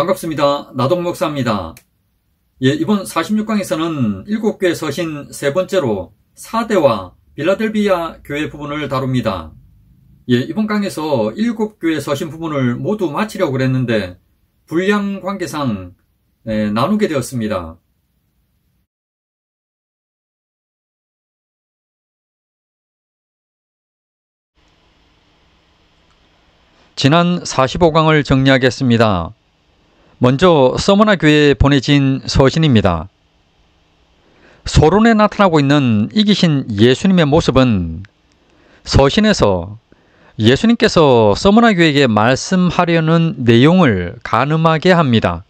반갑습니다. 나동 목사입니다. 이번 46강에서는 7교회 서신 세 번째로 사대와 빌라델비아 교회 부분을 다룹니다. 이번 강에서 7교회 서신 부분을 모두 마치려고 그랬는데 분량 관계상 나누게 되었습니다. 지난 45강을 정리하겠습니다. 먼저 서머나 교회에 보내진 서신입니다. 서론에 나타나고 있는 이기신 예수님의 모습은 서신에서 예수님께서 서머나 교회에게 말씀하려는 내용을 가늠하게 합니다.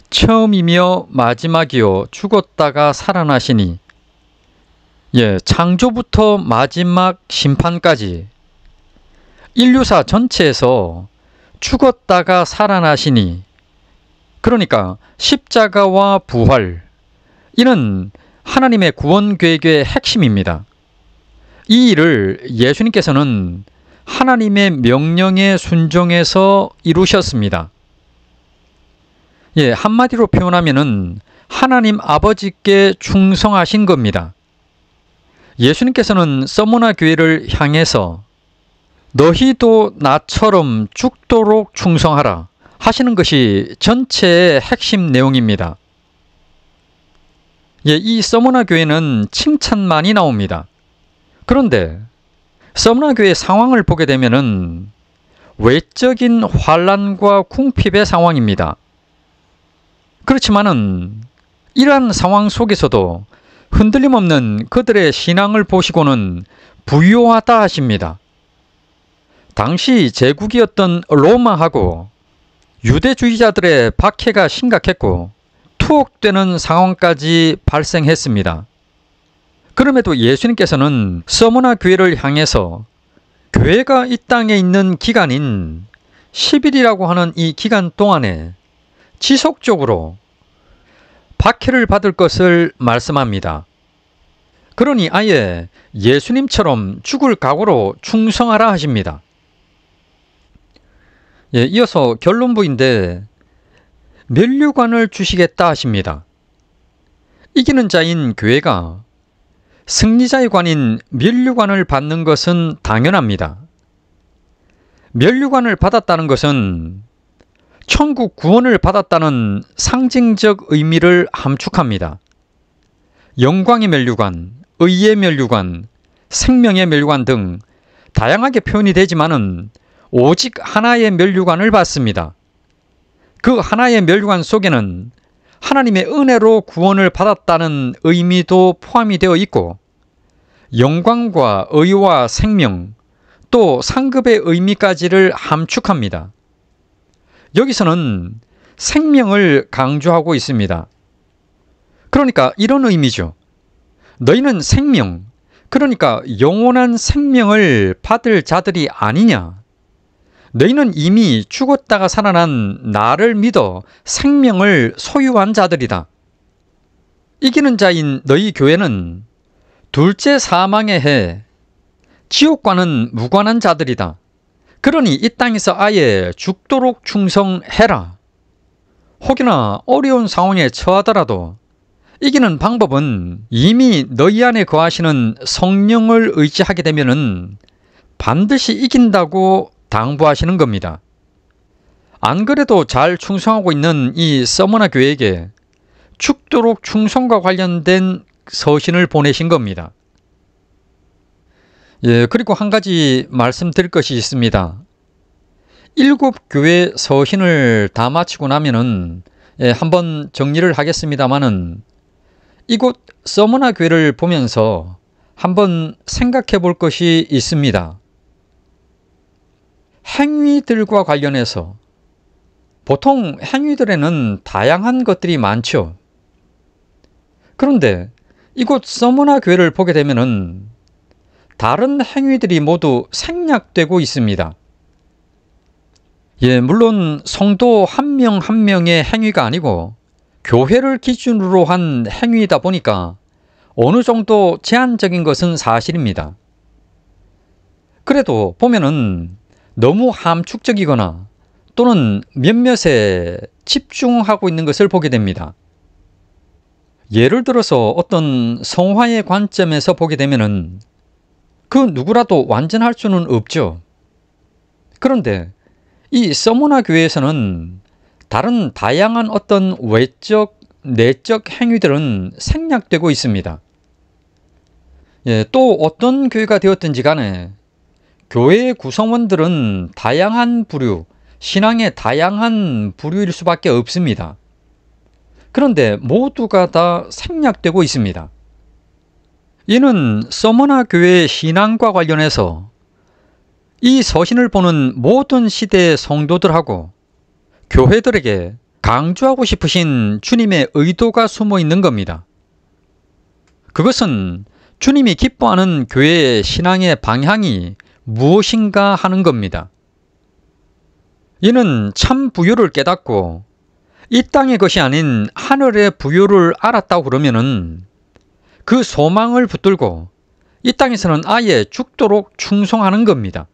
처음이며 마지막이요 죽었다가 살아나시니, 창조부터 마지막 심판까지 인류사 전체에서 죽었다가 살아나시니, 그러니까 십자가와 부활, 이는 하나님의 구원 계획의 핵심입니다. 이 일을 예수님께서는 하나님의 명령에 순종해서 이루셨습니다. 한마디로 표현하면은 하나님 아버지께 충성하신 겁니다. 예수님께서는 서머나 교회를 향해서 너희도 나처럼 죽도록 충성하라 하시는 것이 전체의 핵심 내용입니다. 이 서머나 교회는 칭찬만이 나옵니다. 그런데 서머나 교회의 상황을 보게 되면은 외적인 환란과 궁핍의 상황입니다. 그렇지만은 이러한 상황 속에서도 흔들림 없는 그들의 신앙을 보시고는 부유하다 하십니다. 당시 제국이었던 로마하고 유대주의자들의 박해가 심각했고 투옥되는 상황까지 발생했습니다. 그럼에도 예수님께서는 서머나 교회를 향해서 교회가 이 땅에 있는 기간인 10일이라고 하는 이 기간 동안에 지속적으로 박해를 받을 것을 말씀합니다. 그러니 아예 예수님처럼 죽을 각오로 충성하라 하십니다. 이어서 결론부인데 면류관을 주시겠다 하십니다. 이기는 자인 교회가 승리자의 관인 면류관을 받는 것은 당연합니다. 면류관을 받았다는 것은 천국 구원을 받았다는 상징적 의미를 함축합니다. 영광의 면류관, 의의 면류관, 생명의 면류관 등 다양하게 표현이 되지만은 오직 하나의 면류관을 받습니다. 그 하나의 면류관 속에는 하나님의 은혜로 구원을 받았다는 의미도 포함이 되어 있고, 영광과 의와 생명, 또 상급의 의미까지를 함축합니다. 여기서는 생명을 강조하고 있습니다. 그러니까 이런 의미죠. 너희는 생명, 그러니까 영원한 생명을 받을 자들이 아니냐. 너희는 이미 죽었다가 살아난 나를 믿어 생명을 소유한 자들이다. 이기는 자인 너희 교회는 둘째 사망의 해, 지옥과는 무관한 자들이다. 그러니 이 땅에서 아예 죽도록 충성해라. 혹여나 어려운 상황에 처하더라도 이기는 방법은 이미 너희 안에 거하시는 성령을 의지하게 되면은 반드시 이긴다고 당부하시는 겁니다. 안 그래도 잘 충성하고 있는 이 서머나 교회에게 죽도록 충성과 관련된 서신을 보내신 겁니다. 그리고 한 가지 말씀드릴 것이 있습니다. 7교회 서신을 다 마치고 나면은 한번 정리를 하겠습니다마는 이곳 서머나 교회를 보면서 한번 생각해 볼 것이 있습니다. 행위들과 관련해서 보통 행위들에는 다양한 것들이 많죠. 그런데 이곳 서머나 교회를 보게 되면은 다른 행위들이 모두 생략되고 있습니다. 물론 성도 한 명 한 명의 행위가 아니고 교회를 기준으로 한 행위이다 보니까 어느 정도 제한적인 것은 사실입니다. 그래도 보면은 너무 함축적이거나 또는 몇몇에 집중하고 있는 것을 보게 됩니다. 예를 들어서 어떤 성화의 관점에서 보게 되면은 그 누구라도 완전할 수는 없죠. 그런데 이 서머나 교회에서는 다른 다양한 어떤 외적, 내적 행위들은 생략되고 있습니다. 또 어떤 교회가 되었든지 간에 교회의 구성원들은 다양한 부류, 신앙의 다양한 부류일 수밖에 없습니다. 그런데 모두가 다 생략되고 있습니다. 이는 서머나 교회의 신앙과 관련해서 이 서신을 보는 모든 시대의 성도들하고 교회들에게 강조하고 싶으신 주님의 의도가 숨어 있는 겁니다. 그것은 주님이 기뻐하는 교회의 신앙의 방향이 무엇인가 하는 겁니다. 이는 참 부요를 깨닫고 이 땅의 것이 아닌 하늘의 부요를 알았다고 그러면은 그 소망을 붙들고 이 땅에서는 아예 죽도록 충성하는 겁니다.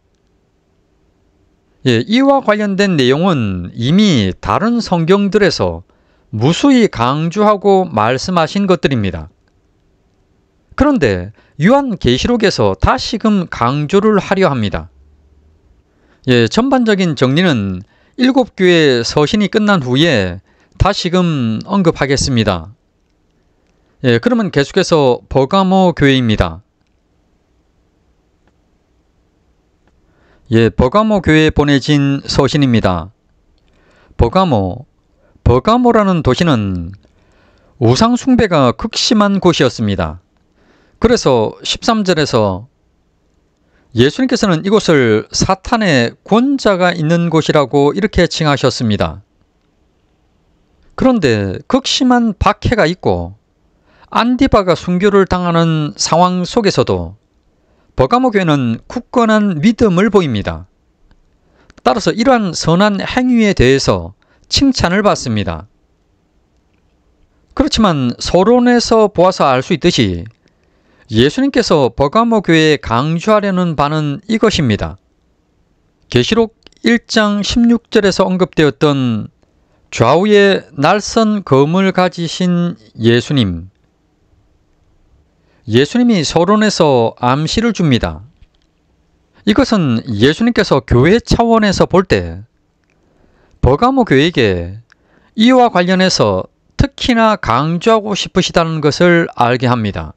이와 관련된 내용은 이미 다른 성경들에서 무수히 강조하고 말씀하신 것들입니다. 그런데 요한계시록에서 다시금 강조를 하려 합니다. 전반적인 정리는 7교회 서신이 끝난 후에 다시금 언급하겠습니다. 그러면 계속해서 버가모 교회입니다. 버가모 교회에 보내진 서신입니다. 버가모라는 도시는 우상 숭배가 극심한 곳이었습니다. 그래서 13절에서 예수님께서는 이곳을 사탄의 권자가 있는 곳이라고 이렇게 칭하셨습니다. 그런데 극심한 박해가 있고 안디바가 순교를 당하는 상황 속에서도 버가모 교회는 굳건한 믿음을 보입니다. 따라서 이러한 선한 행위에 대해서 칭찬을 받습니다. 그렇지만 서론에서 보아서 알 수 있듯이 예수님께서 버가모 교회에 강조하려는 바는 이것입니다. 계시록 1장 16절에서 언급되었던 좌우에 날선 검을 가지신 예수님이 서론에서 암시를 줍니다. 이것은 예수님께서 교회 차원에서 볼 때 버가모 교회에게 이와 관련해서 특히나 강조하고 싶으시다는 것을 알게 합니다.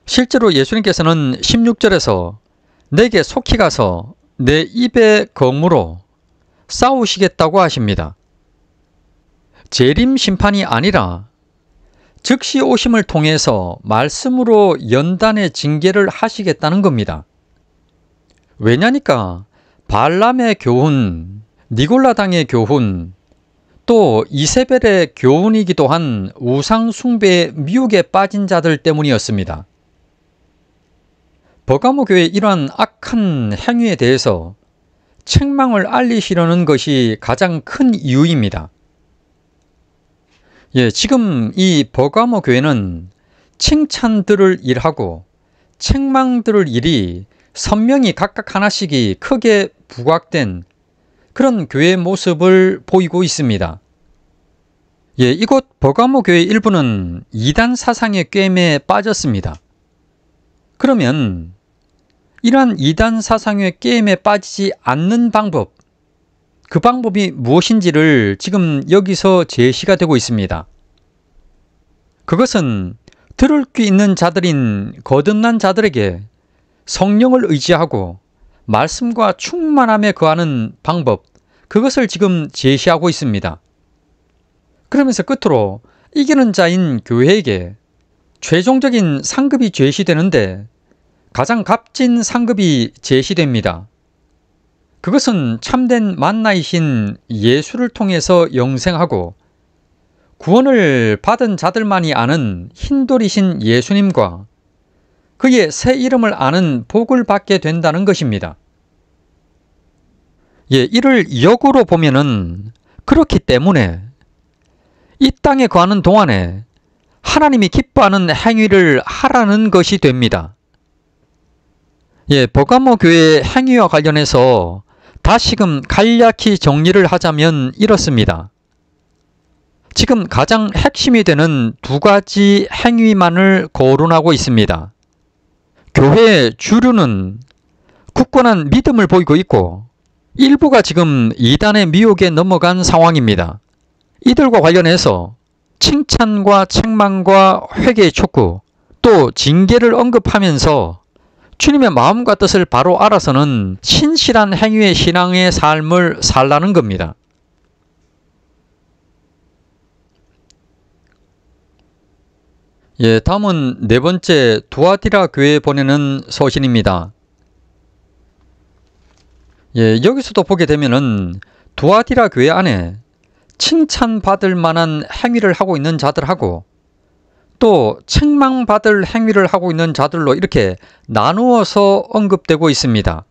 실제로 예수님께서는 16절에서 내게 속히 가서 내 입의 검으로 싸우시겠다고 하십니다. 재림 심판이 아니라 즉시 오심을 통해서 말씀으로 연단의 징계를 하시겠다는 겁니다. 왜냐니까 발람의 교훈, 니골라당의 교훈, 또 이세벨의 교훈이기도 한 우상 숭배의 미혹에 빠진 자들 때문이었습니다. 버가모 교회의 이러한 악한 행위에 대해서 책망을 알리시려는 것이 가장 큰 이유입니다. 지금 이 버가모 교회는 칭찬들을 일하고 책망들을 일이 선명히 각각 하나씩이 크게 부각된 그런 교회의 모습을 보이고 있습니다. 이곳 버가모 교회 일부는 이단 사상의 꿰매에 빠졌습니다. 그러면 이러한 이단 사상의 게임에 빠지지 않는 방법, 그 방법이 무엇인지를 지금 여기서 제시가 되고 있습니다. 그것은 들을 귀 있는 자들인 거듭난 자들에게 성령을 의지하고 말씀과 충만함에 거하는 방법, 그것을 지금 제시하고 있습니다. 그러면서 끝으로 이기는 자인 교회에게 최종적인 상급이 제시되는데 가장 값진 상급이 제시됩니다. 그것은 참된 만나이신 예수를 통해서 영생하고 구원을 받은 자들만이 아는 흰돌이신 예수님과 그의 새 이름을 아는 복을 받게 된다는 것입니다. 이를 역으로 보면은 그렇기 때문에 이 땅에 거하는 동안에 하나님이 기뻐하는 행위를 하라는 것이 됩니다. 버가모 교회의 행위와 관련해서 다시금 간략히 정리를 하자면 이렇습니다. 지금 가장 핵심이 되는 두 가지 행위만을 거론하고 있습니다. 교회의 주류는 굳건한 믿음을 보이고 있고 일부가 지금 이단의 미혹에 넘어간 상황입니다. 이들과 관련해서 칭찬과 책망과 회개의 촉구, 또 징계를 언급하면서 주님의 마음과 뜻을 바로 알아서는 신실한 행위의 신앙의 삶을 살라는 겁니다. 다음은 네 번째 두아디라 교회에 보내는 서신입니다. 여기서도 보게 되면은 두아디라 교회 안에 칭찬받을 만한 행위를 하고 있는 자들하고 또 책망받을 행위를 하고 있는 자들로 이렇게 나누어서 언급되고 있습니다.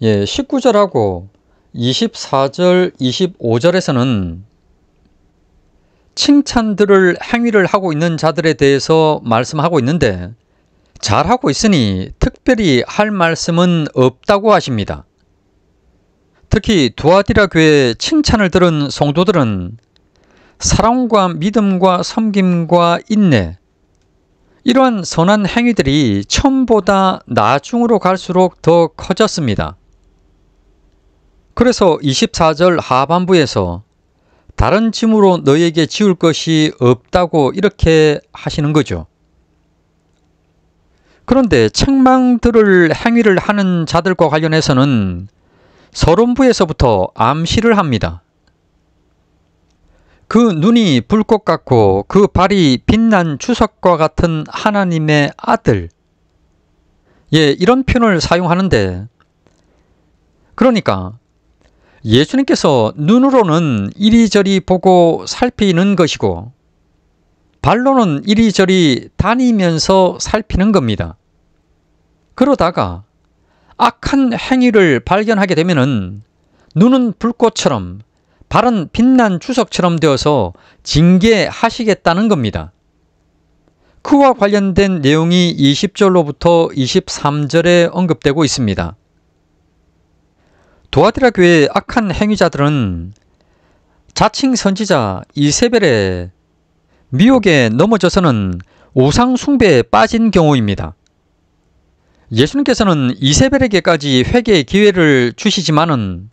19절하고 24절, 25절에서는 칭찬들을 행위를 하고 있는 자들에 대해서 말씀하고 있는데 잘하고 있으니 특별히 할 말씀은 없다고 하십니다. 특히 두아디라 교회의 칭찬을 들은 성도들은 사랑과 믿음과 섬김과 인내, 이러한 선한 행위들이 처음보다 나중으로 갈수록 더 커졌습니다. 그래서 24절 하반부에서 다른 짐으로 너에게 지울 것이 없다고 이렇게 하시는 거죠. 그런데 책망 들을 행위를 하는 자들과 관련해서는 서론부에서부터 암시를 합니다. 그 눈이 불꽃 같고 그 발이 빛난 주석과 같은 하나님의 아들. 이런 표현을 사용하는데, 그러니까 예수님께서 눈으로는 이리저리 보고 살피는 것이고 발로는 이리저리 다니면서 살피는 겁니다. 그러다가 악한 행위를 발견하게 되면은 눈은 불꽃처럼 발은 빛난 주석처럼 되어서 징계하시겠다는 겁니다. 그와 관련된 내용이 20절로부터 23절에 언급되고 있습니다. 두아디라 교회의 악한 행위자들은 자칭 선지자 이세벨의 미혹에 넘어져서는 우상 숭배에 빠진 경우입니다. 예수님께서는 이세벨에게까지 회개의 기회를 주시지만은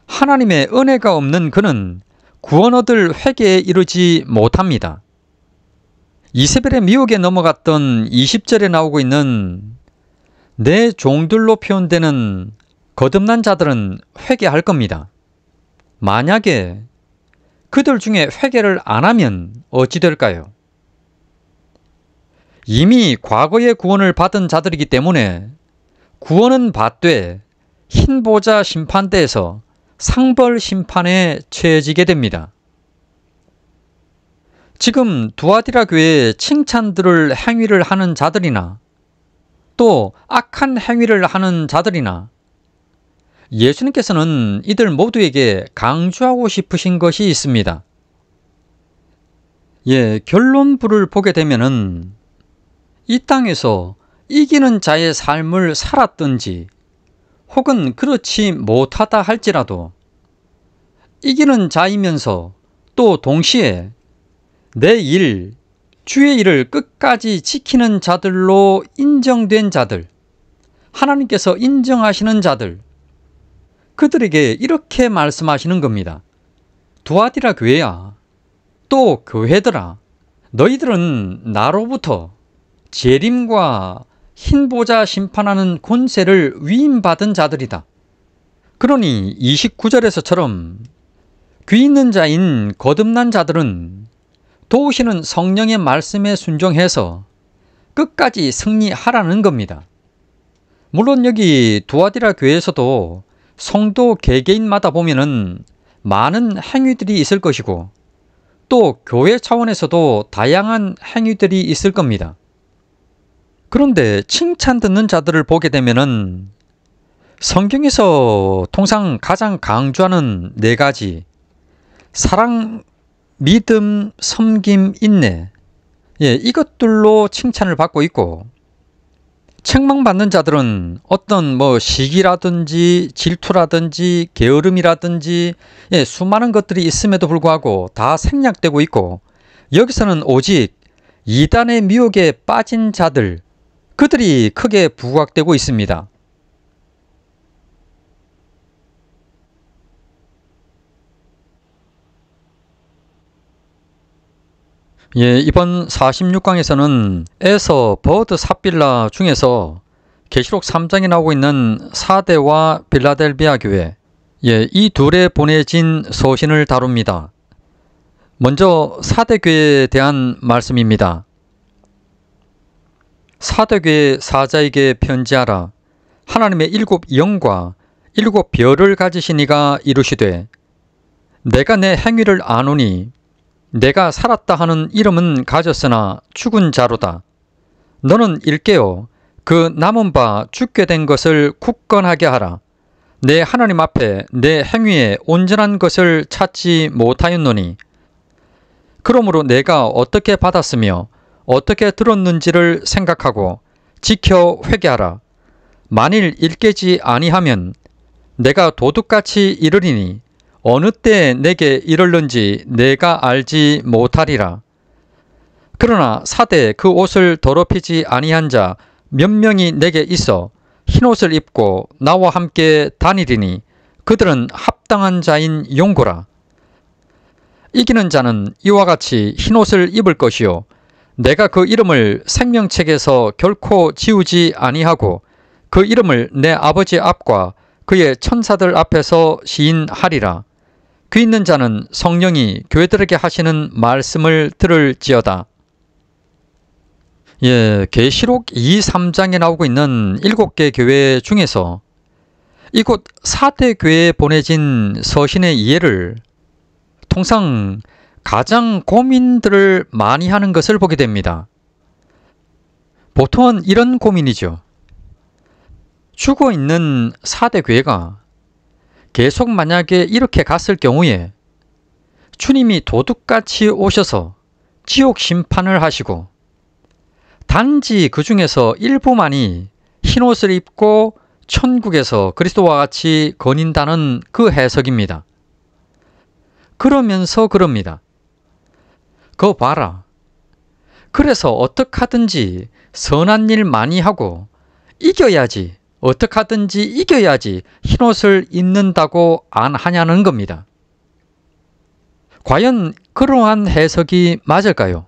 하나님의 은혜가 없는 그는 구원 얻을 회개에 이르지 못합니다. 이세벨의 미혹에 넘어갔던 20절에 나오고 있는 내 종들로 표현되는 거듭난 자들은 회개할 겁니다. 만약에 그들 중에 회개를 안 하면 어찌 될까요? 이미 과거의 구원을 받은 자들이기 때문에 구원은 받되 흰보자 심판대에서 상벌 심판에 처해지게 됩니다. 지금 두아디라 교회에 칭찬들을 행위를 하는 자들이나 또 악한 행위를 하는 자들이나 예수님께서는 이들 모두에게 강조하고 싶으신 것이 있습니다. 결론부를 보게 되면은 이 땅에서 이기는 자의 삶을 살았든지 혹은 그렇지 못하다 할지라도 이기는 자이면서 또 동시에 내 일, 주의 일을 끝까지 지키는 자들로 인정된 자들, 하나님께서 인정하시는 자들, 그들에게 이렇게 말씀하시는 겁니다. 두아디라 교회야, 또 교회들아, 너희들은 나로부터 재림과 흰보자 심판하는 권세를 위임받은 자들이다. 그러니 29절에서처럼 귀 있는 자인 거듭난 자들은 도우시는 성령의 말씀에 순종해서 끝까지 승리하라는 겁니다. 물론 여기 두아디라 교회에서도 성도 개개인마다 보면은 많은 행위들이 있을 것이고 또 교회 차원에서도 다양한 행위들이 있을 겁니다. 그런데 칭찬 듣는 자들을 보게 되면은 성경에서 통상 가장 강조하는 네 가지, 사랑, 믿음, 섬김, 인내, 이것들로 칭찬을 받고 있고 책망받는 자들은 어떤 시기라든지 질투라든지 게으름이라든지 수많은 것들이 있음에도 불구하고 다 생략되고 있고, 여기서는 오직 이단의 미혹에 빠진 자들, 그들이 크게 부각되고 있습니다. 이번 46강에서는 에서, 버드, 삽빌라 중에서 계시록 3장에 나오고 있는 사대와 빌라델비아 교회, 이 둘에 보내진 서신을 다룹니다. 먼저 사대교회에 대한 말씀입니다. 사대교회 사자에게 편지하라. 하나님의 7 영과 7 별을 가지신 이가 이르시되, 내가 내 행위를 아노니 내가 살았다 하는 이름은 가졌으나 죽은 자로다. 너는 일깨어 그 남은 바 죽게 된 것을 굳건하게 하라. 내 하나님 앞에 내 행위에 온전한 것을 찾지 못하였노니, 그러므로 내가 어떻게 받았으며 어떻게 들었는지를 생각하고 지켜 회개하라. 만일 일깨지 아니하면 내가 도둑같이 이르리니 어느 때 내게 이르는지 내가 알지 못하리라. 그러나 사대 그 옷을 더럽히지 아니한 자 몇 명이 내게 있어 흰옷을 입고 나와 함께 다니리니 그들은 합당한 자인 용고라. 이기는 자는 이와 같이 흰옷을 입을 것이요, 내가 그 이름을 생명책에서 결코 지우지 아니하고 그 이름을 내 아버지 앞과 그의 천사들 앞에서 시인하리라. 귀 있는 자는 성령이 교회들에게 하시는 말씀을 들을지어다. 계시록 2, 3장에 나오고 있는 7개 교회 중에서 이곳 사대 교회에 보내진 서신의 이해를 통상 가장 고민들을 많이 하는 것을 보게 됩니다. 보통은 이런 고민이죠. 죽어있는 사대 교회가 계속 만약에 이렇게 갔을 경우에 주님이 도둑같이 오셔서 지옥 심판을 하시고 단지 그 중에서 일부만이 흰옷을 입고 천국에서 그리스도와 같이 거닌다는 그 해석입니다. 그러면서 그럽니다. 그거 봐라. 그래서 어떻게 하든지 선한 일 많이 하고 이겨야지, 어떻게 하든지 이겨야지 흰옷을 입는다고 안 하냐는 겁니다. 과연 그러한 해석이 맞을까요?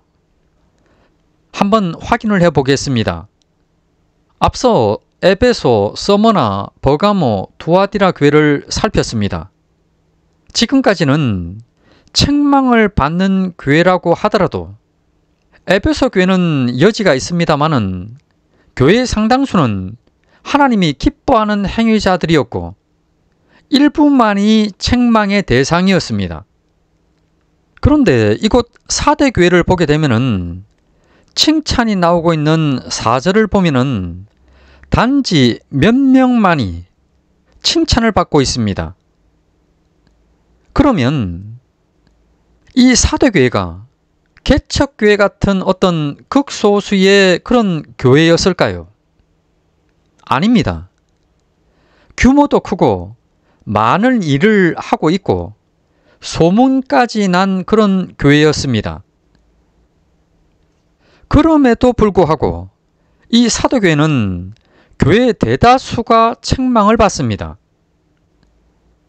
한번 확인을 해보겠습니다. 앞서 에베소, 서머나, 버가모, 두아디라 교회를 살폈습니다. 지금까지는 책망을 받는 교회라고 하더라도 에베소 교회는 여지가 있습니다마는 교회의 상당수는 하나님이 기뻐하는 행위자들이었고 일부만이 책망의 대상이었습니다. 그런데 이곳 사대 교회를 보게 되면은 칭찬이 나오고 있는 4절을 보면은 단지 몇 명만이 칭찬을 받고 있습니다. 그러면 이 사대교회가 개척교회 같은 어떤 극소수의 그런 교회였을까요? 아닙니다. 규모도 크고 많은 일을 하고 있고 소문까지 난 그런 교회였습니다. 그럼에도 불구하고 이 사도교회는 교회의 대다수가 책망을 받습니다.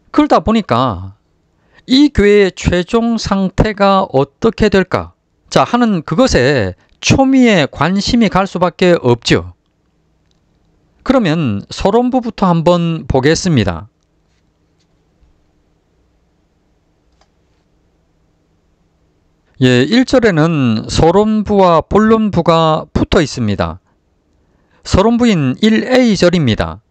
그러다 보니까 이 교회의 최종 상태가 어떻게 될까 하는 그것에 초미의 관심이 갈 수밖에 없죠. 그러면 서론부부터 한번 보겠습니다. 예, 1절에는 서론부와 본론부가 붙어 있습니다. 서론부인 1a절입니다.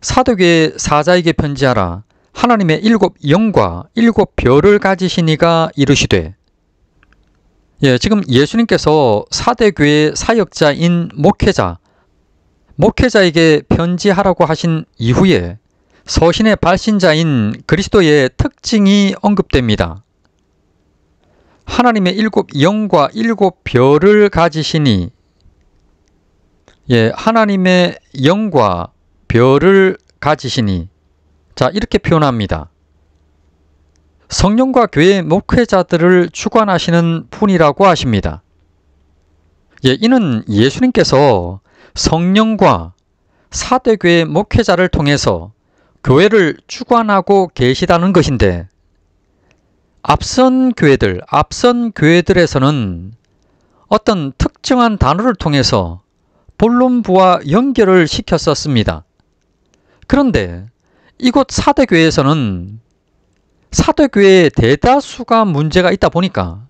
사도교회 사자에게 편지하라. 하나님의 7 영과 7 별을 가지신 이가 이르시되. 예, 지금 예수님께서 사대교회 사역자인 목회자에게 편지하라고 하신 이후에 서신의 발신자인 그리스도의 특징이 언급됩니다. 하나님의 7 영과 7 별을 가지시니. 하나님의 영과 별을 가지시니, 자, 이렇게 표현합니다. 성령과 교회 목회자들을 주관하시는 분이라고 하십니다. 이는 예수님께서 성령과 사대교회 목회자를 통해서 교회를 주관하고 계시다는 것인데, 앞선 교회들에서는 어떤 특정한 단어를 통해서 본론부와 연결을 시켰었습니다. 그런데 이곳 사대교회에서는 사대교회의 대다수가 문제가 있다 보니까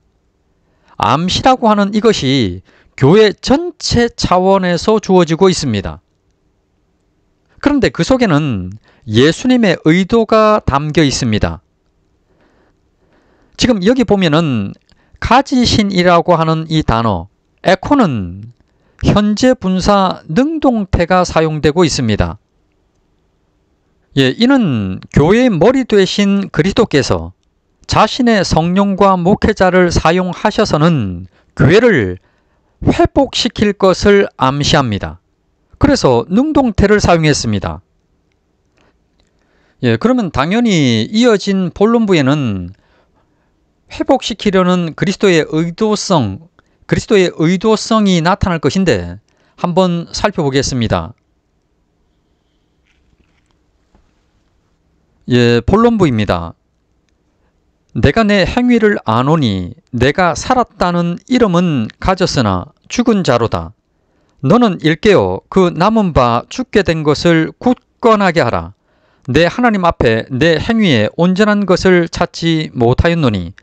암시라고 하는 이것이 교회 전체 차원에서 주어지고 있습니다. 그런데 그 속에는 예수님의 의도가 담겨 있습니다. 지금 여기 보면은 가지신이라고 하는 이 단어, 에코는 현재 분사 능동태가 사용되고 있습니다. 이는 교회의 머리 되신 그리스도께서 자신의 성령과 목회자를 사용하셔서는 교회를 회복시킬 것을 암시합니다. 그래서 능동태를 사용했습니다. 그러면 당연히 이어진 본론부에는 회복시키려는 그리스도의 의도성이 나타날 것인데 한번 살펴보겠습니다. 본론부입니다. 내가 내 행위를 아노니 내가 살았다는 이름은 가졌으나 죽은 자로다. 너는 일깨어 그 남은 바 죽게 된 것을 굳건하게 하라. 내 하나님 앞에 내 행위에 온전한 것을 찾지 못하였노니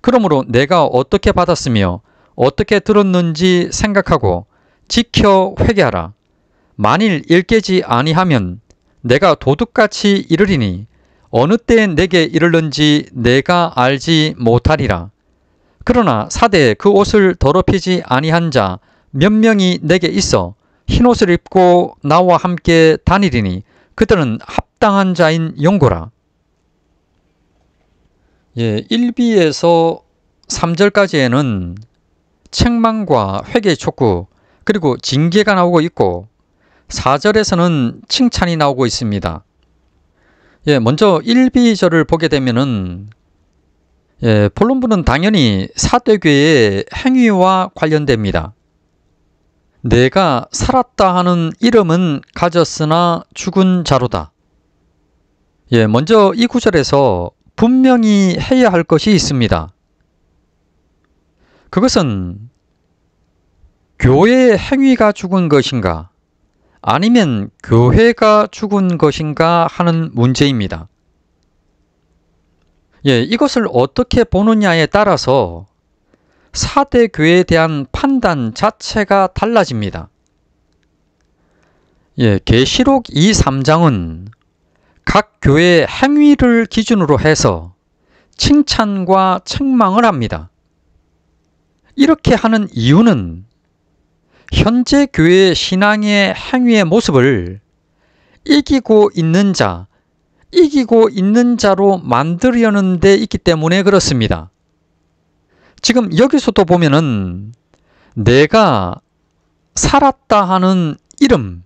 그러므로 내가 어떻게 받았으며 어떻게 들었는지 생각하고 지켜 회개하라. 만일 일깨지 아니하면 내가 도둑같이 이르리니 어느 때에 내게 이르는지 내가 알지 못하리라. 그러나 사대에 그 옷을 더럽히지 아니한 자 몇 명이 내게 있어 흰옷을 입고 나와 함께 다니리니 그들은 합당한 자인 용고라. 1비에서 3절까지에는 책망과 회개 촉구 그리고 징계가 나오고 있고 4절에서는 칭찬이 나오고 있습니다. 먼저 1비절을 보게 되면은 본론부는 당연히 사대교회의 행위와 관련됩니다. 내가 살았다 하는 이름은 가졌으나 죽은 자로다. 먼저 이 구절에서 분명히 해야 할 것이 있습니다. 그것은 교회의 행위가 죽은 것인가 아니면 교회가 죽은 것인가 하는 문제입니다. 이것을 어떻게 보느냐에 따라서 사대교회에 대한 판단 자체가 달라집니다. 계시록 2, 3장은 각 교회의 행위를 기준으로 해서 칭찬과 책망을 합니다. 이렇게 하는 이유는 현재 교회의 신앙의 행위의 모습을 이기고 있는 자로 만들려는 데 있기 때문에 그렇습니다. 지금 여기서도 보면은 내가 살았다 하는 이름,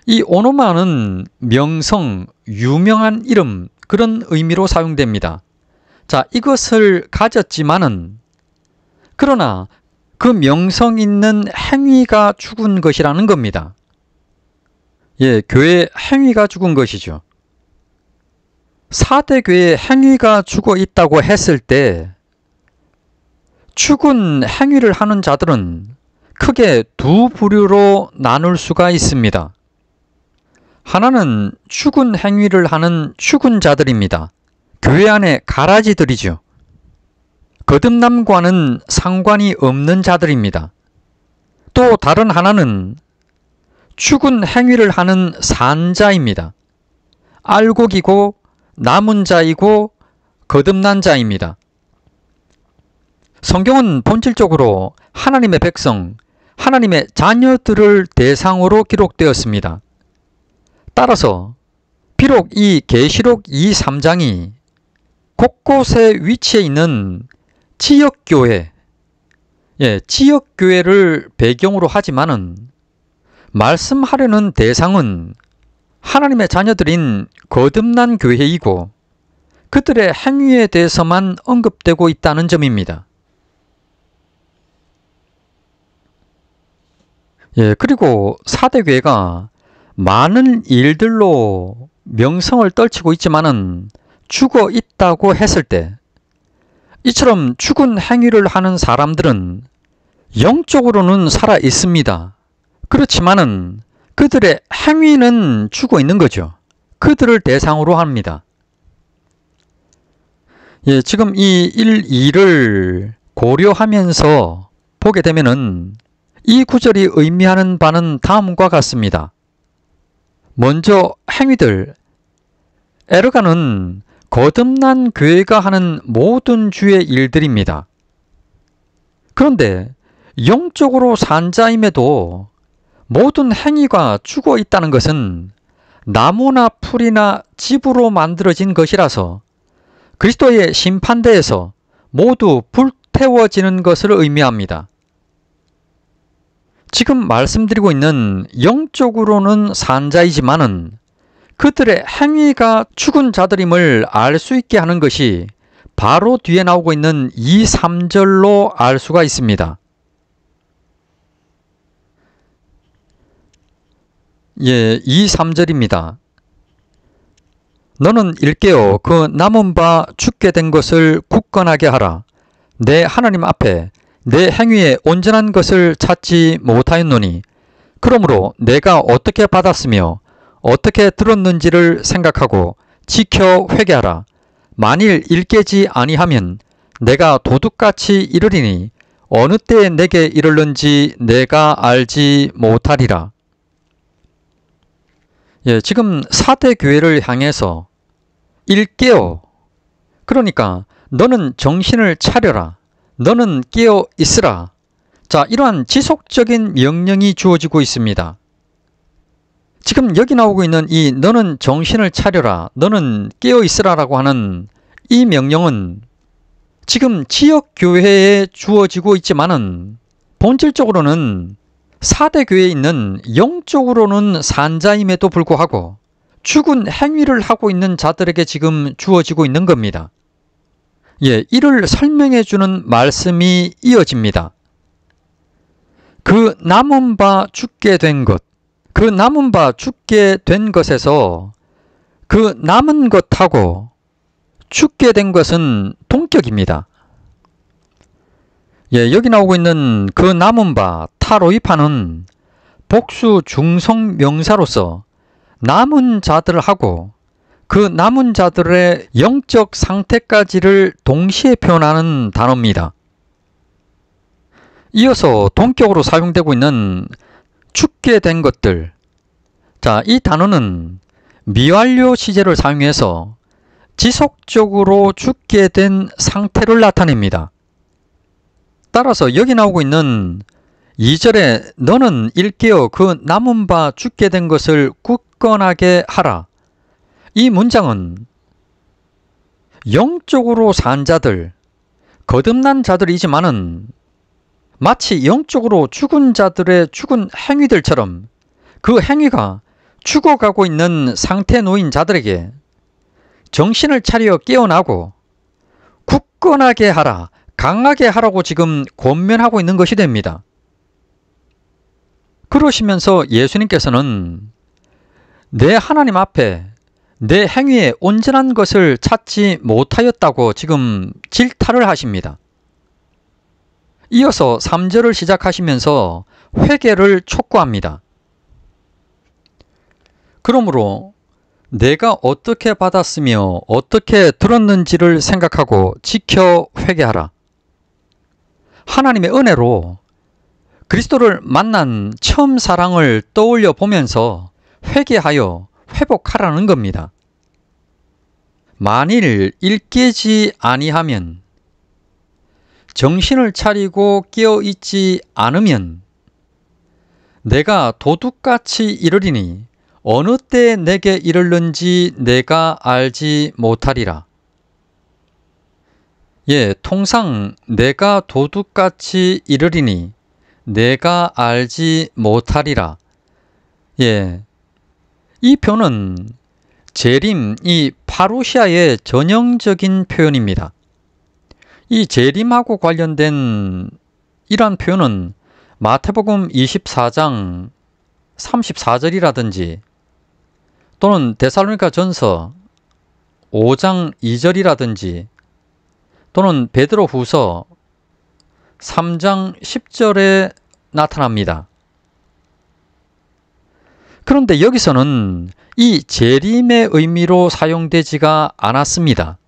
이 오노마는 명성, 유명한 이름 그런 의미로 사용됩니다. 자, 이것을 가졌지만은 그러나 그 명성 있는 행위가 죽은 것이라는 겁니다. 교회의 행위가 죽은 것이죠. 사대교회의 행위가 죽어 있다고 했을 때 죽은 행위를 하는 자들은 크게 두 부류로 나눌 수가 있습니다. 하나는 죽은 행위를 하는 죽은 자들입니다. 교회 안에 가라지들이죠. 거듭남과는 상관이 없는 자들입니다. 또 다른 하나는 죽은 행위를 하는 산자입니다. 알곡이고 남은 자이고 거듭난 자입니다. 성경은 본질적으로 하나님의 백성, 하나님의 자녀들을 대상으로 기록되었습니다. 따라서 비록 이 계시록 2, 3장이 곳곳에 위치해 있는 지역교회, 지역교회를 배경으로 하지만은 말씀하려는 대상은 하나님의 자녀들인 거듭난 교회이고 그들의 행위에 대해서만 언급되고 있다는 점입니다. 그리고 사대교회가 많은 일들로 명성을 떨치고 있지만은 죽어 있다고 했을 때 이처럼 죽은 행위를 하는 사람들은 영적으로는 살아 있습니다. 그렇지만은 그들의 행위는 죽어 있는 거죠. 그들을 대상으로 합니다. 지금 이 1, 2를 고려하면서 보게 되면은 이 구절이 의미하는 바는 다음과 같습니다. 먼저 행위들, 에르가는 거듭난 교회가 하는 모든 주의 일들입니다. 그런데 영적으로 산 자임에도 모든 행위가 죽어 있다는 것은 나무나 풀이나 집으로 만들어진 것이라서 그리스도의 심판대에서 모두 불태워지는 것을 의미합니다. 지금 말씀드리고 있는 영적으로는 산 자이지만은 그들의 행위가 죽은 자들임을 알 수 있게 하는 것이 바로 뒤에 나오고 있는 2, 3절로 알 수가 있습니다. 2, 3절입니다. 너는 일깨어 그 남은 바 죽게 된 것을 굳건하게 하라. 내 하나님 앞에 내 행위에 온전한 것을 찾지 못하였노니 그러므로 내가 어떻게 받았으며 어떻게 들었는지를 생각하고 지켜 회개하라. 만일 일깨지 아니하면 내가 도둑같이 이르리니 어느 때에 내게 이르는지 내가 알지 못하리라. 지금 사대교회를 향해서 일깨어, 그러니까 너는 정신을 차려라. 너는 깨어 있으라. 자, 이러한 지속적인 명령이 주어지고 있습니다. 지금 여기 나오고 있는 이 너는 정신을 차려라, 너는 깨어 있으라라고 하는 이 명령은 지금 지역교회에 주어지고 있지만은 본질적으로는 사대교회에 있는 영적으로는 산자임에도 불구하고 죽은 행위를 하고 있는 자들에게 지금 주어지고 있는 겁니다. 이를 설명해 주는 말씀이 이어집니다. 그 남은 바 죽게 된 것, 그 남은 바 죽게 된 것에서 그 남은 것하고 죽게 된 것은 동격입니다. 여기 나오고 있는 그 남은 바 타로이파는 복수 중성 명사로서 남은 자들하고 그 남은 자들의 영적 상태까지를 동시에 표현하는 단어입니다. 이어서 동격으로 사용되고 있는 죽게 된 것들. 자, 이 단어는 미완료 시제를 사용해서 지속적으로 죽게 된 상태를 나타냅니다. 따라서 여기 나오고 있는 2절에 너는 일깨어 그 남은 바 죽게 된 것을 굳건하게 하라. 이 문장은 영적으로 산 자들, 거듭난 자들이지만은 마치 영적으로 죽은 자들의 죽은 행위들처럼 그 행위가 죽어가고 있는 상태에 놓인 자들에게 정신을 차려 깨어나고 굳건하게 하라, 강하게 하라고 지금 권면하고 있는 것이 됩니다. 그러시면서 예수님께서는 내 하나님 앞에 내 행위에 온전한 것을 찾지 못하였다고 지금 질타를 하십니다. 이어서 3절을 시작하시면서 회개를 촉구합니다. 그러므로 내가 어떻게 받았으며 어떻게 들었는지를 생각하고 지켜 회개하라. 하나님의 은혜로 그리스도를 만난 처음 사랑을 떠올려 보면서 회개하여 회복하라는 겁니다. 만일 일깨지 아니하면, 정신을 차리고 깨어있지 않으면 내가 도둑같이 이르리니 어느 때 내게 이르는지 내가 알지 못하리라. 통상 내가 도둑같이 이르리니 내가 알지 못하리라. 예, 이 표현은 재림, 이 파루시아의 전형적인 표현입니다. 이 재림하고 관련된 이러한 표현은 마태복음 24장 34절이라든지 또는 데살로니가 전서 5장 2절이라든지 또는 베드로 후서 3장 10절에 나타납니다. 그런데 여기서는 이 재림의 의미로 사용되지가 않았습니다.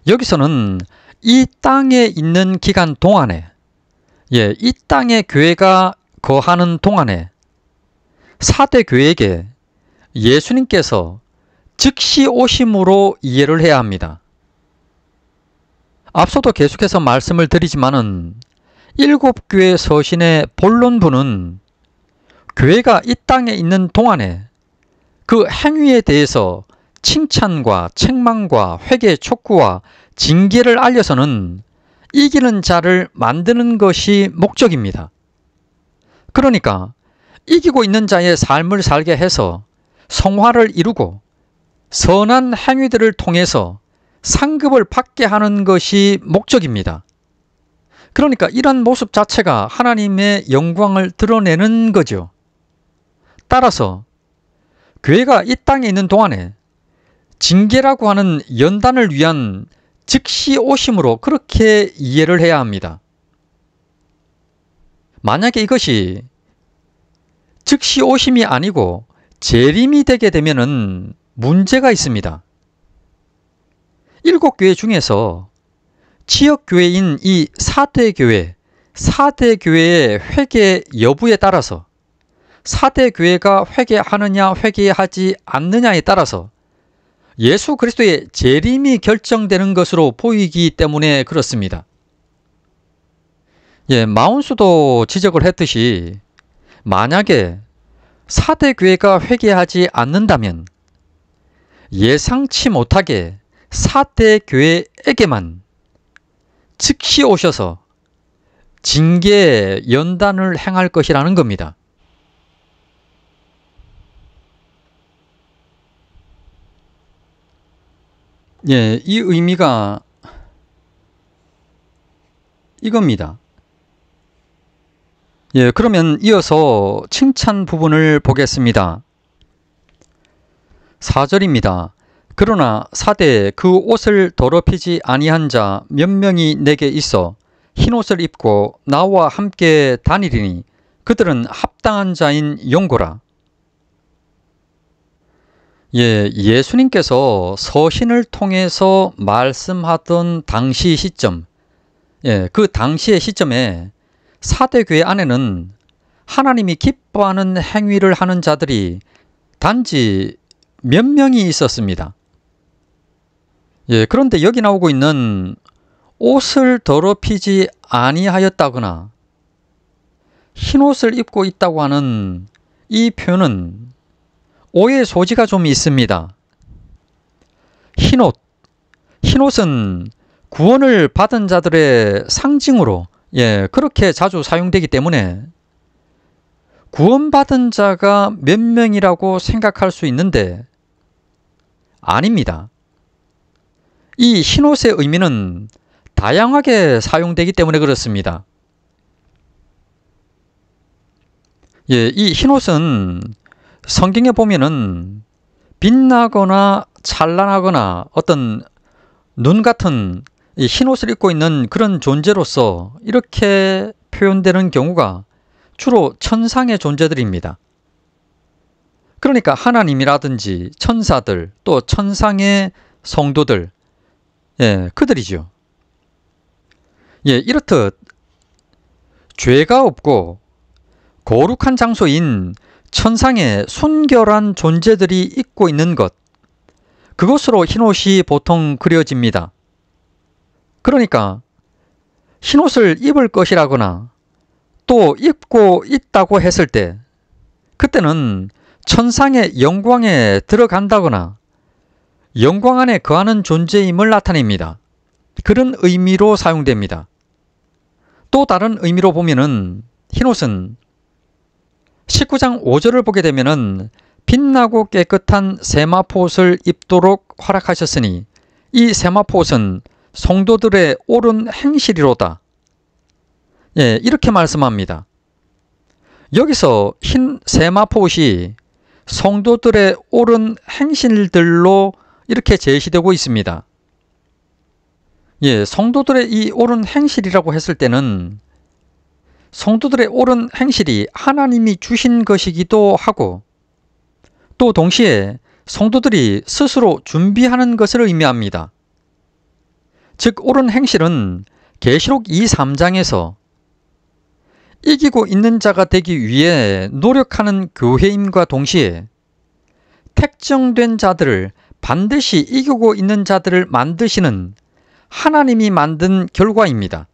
여기서는 이 땅에 있는 기간 동안에, 이 땅에 교회가 거하는 동안에 4대 교회에게 예수님께서 즉시 오심으로 이해를 해야 합니다. 앞서도 계속해서 말씀을 드리지만은 7교회 서신의 본론부는 교회가 이 땅에 있는 동안에 그 행위에 대해서 칭찬과 책망과 회개 촉구와 징계를 알려서는 이기는 자를 만드는 것이 목적입니다. 그러니까 이기고 있는 자의 삶을 살게 해서 성화를 이루고 선한 행위들을 통해서 상급을 받게 하는 것이 목적입니다. 그러니까 이런 모습 자체가 하나님의 영광을 드러내는 거죠. 따라서 교회가 이 땅에 있는 동안에 징계라고 하는 연단을 위한 즉시 오심으로 그렇게 이해를 해야 합니다. 만약에 이것이 즉시 오심이 아니고 재림이 되게 되면은 문제가 있습니다. 7교회 중에서 지역교회인 이 4대 교회의 회개 여부에 따라서 4대 교회가 회개하느냐 회개하지 않느냐에 따라서 예수 그리스도의 재림이 결정되는 것으로 보이기 때문에 그렇습니다. 마운스도 지적을 했듯이 만약에 4대 교회가 회개하지 않는다면 예상치 못하게 4대 교회에게만 즉시 오셔서 징계 연단을 행할 것이라는 겁니다. 이 의미가 이겁니다. 그러면 이어서 칭찬 부분을 보겠습니다. 4절입니다. 그러나 사대 그 옷을 더럽히지 아니한 자 몇 명이 내게 있어 흰옷을 입고 나와 함께 다니리니 그들은 합당한 자인 용고라. 예수님께서 서신을 통해서 말씀하던 당시 시점, 그 당시의 시점에 4대 교회 안에는 하나님이 기뻐하는 행위를 하는 자들이 단지 몇 명이 있었습니다. 그런데 여기 나오고 있는 옷을 더럽히지 아니하였다거나 흰옷을 입고 있다고 하는 이 표현은 오해의 소지가 좀 있습니다. 흰옷은 구원을 받은 자들의 상징으로 그렇게 자주 사용되기 때문에 구원받은 자가 몇 명이라고 생각할 수 있는데 아닙니다. 이 흰옷의 의미는 다양하게 사용되기 때문에 그렇습니다. 이 흰옷은 성경에 보면은 빛나거나 찬란하거나 어떤 눈 같은 이 흰옷을 입고 있는 그런 존재로서 이렇게 표현되는 경우가 주로 천상의 존재들입니다. 그러니까 하나님이라든지 천사들 또 천상의 성도들 그들이죠. 이렇듯 죄가 없고 거룩한 장소인 천상의 순결한 존재들이 입고 있는 것, 그것으로 흰옷이 보통 그려집니다. 그러니까 흰옷을 입을 것이라거나 또 입고 있다고 했을 때 그때는 천상의 영광에 들어간다거나 영광 안에 거하는 존재임을 나타냅니다. 그런 의미로 사용됩니다. 또 다른 의미로 보면은 흰옷은 19장 5절을 보게 되면은 빛나고 깨끗한 세마포옷을 입도록 허락하셨으니 이 세마포옷은 성도들의 옳은 행실이로다. 이렇게 말씀합니다. 여기서 흰 세마포옷이 성도들의 옳은 행실들로 이렇게 제시되고 있습니다. 성도들의 이 옳은 행실이라고 했을 때는 성도들의 옳은 행실이 하나님이 주신 것이기도 하고 또 동시에 성도들이 스스로 준비하는 것을 의미합니다. 즉 옳은 행실은 계시록 2, 3장에서 이기고 있는 자가 되기 위해 노력하는 교회임과 동시에 택정된 자들을 반드시 이기고 있는 자들을 만드시는 하나님이 만든 결과입니다.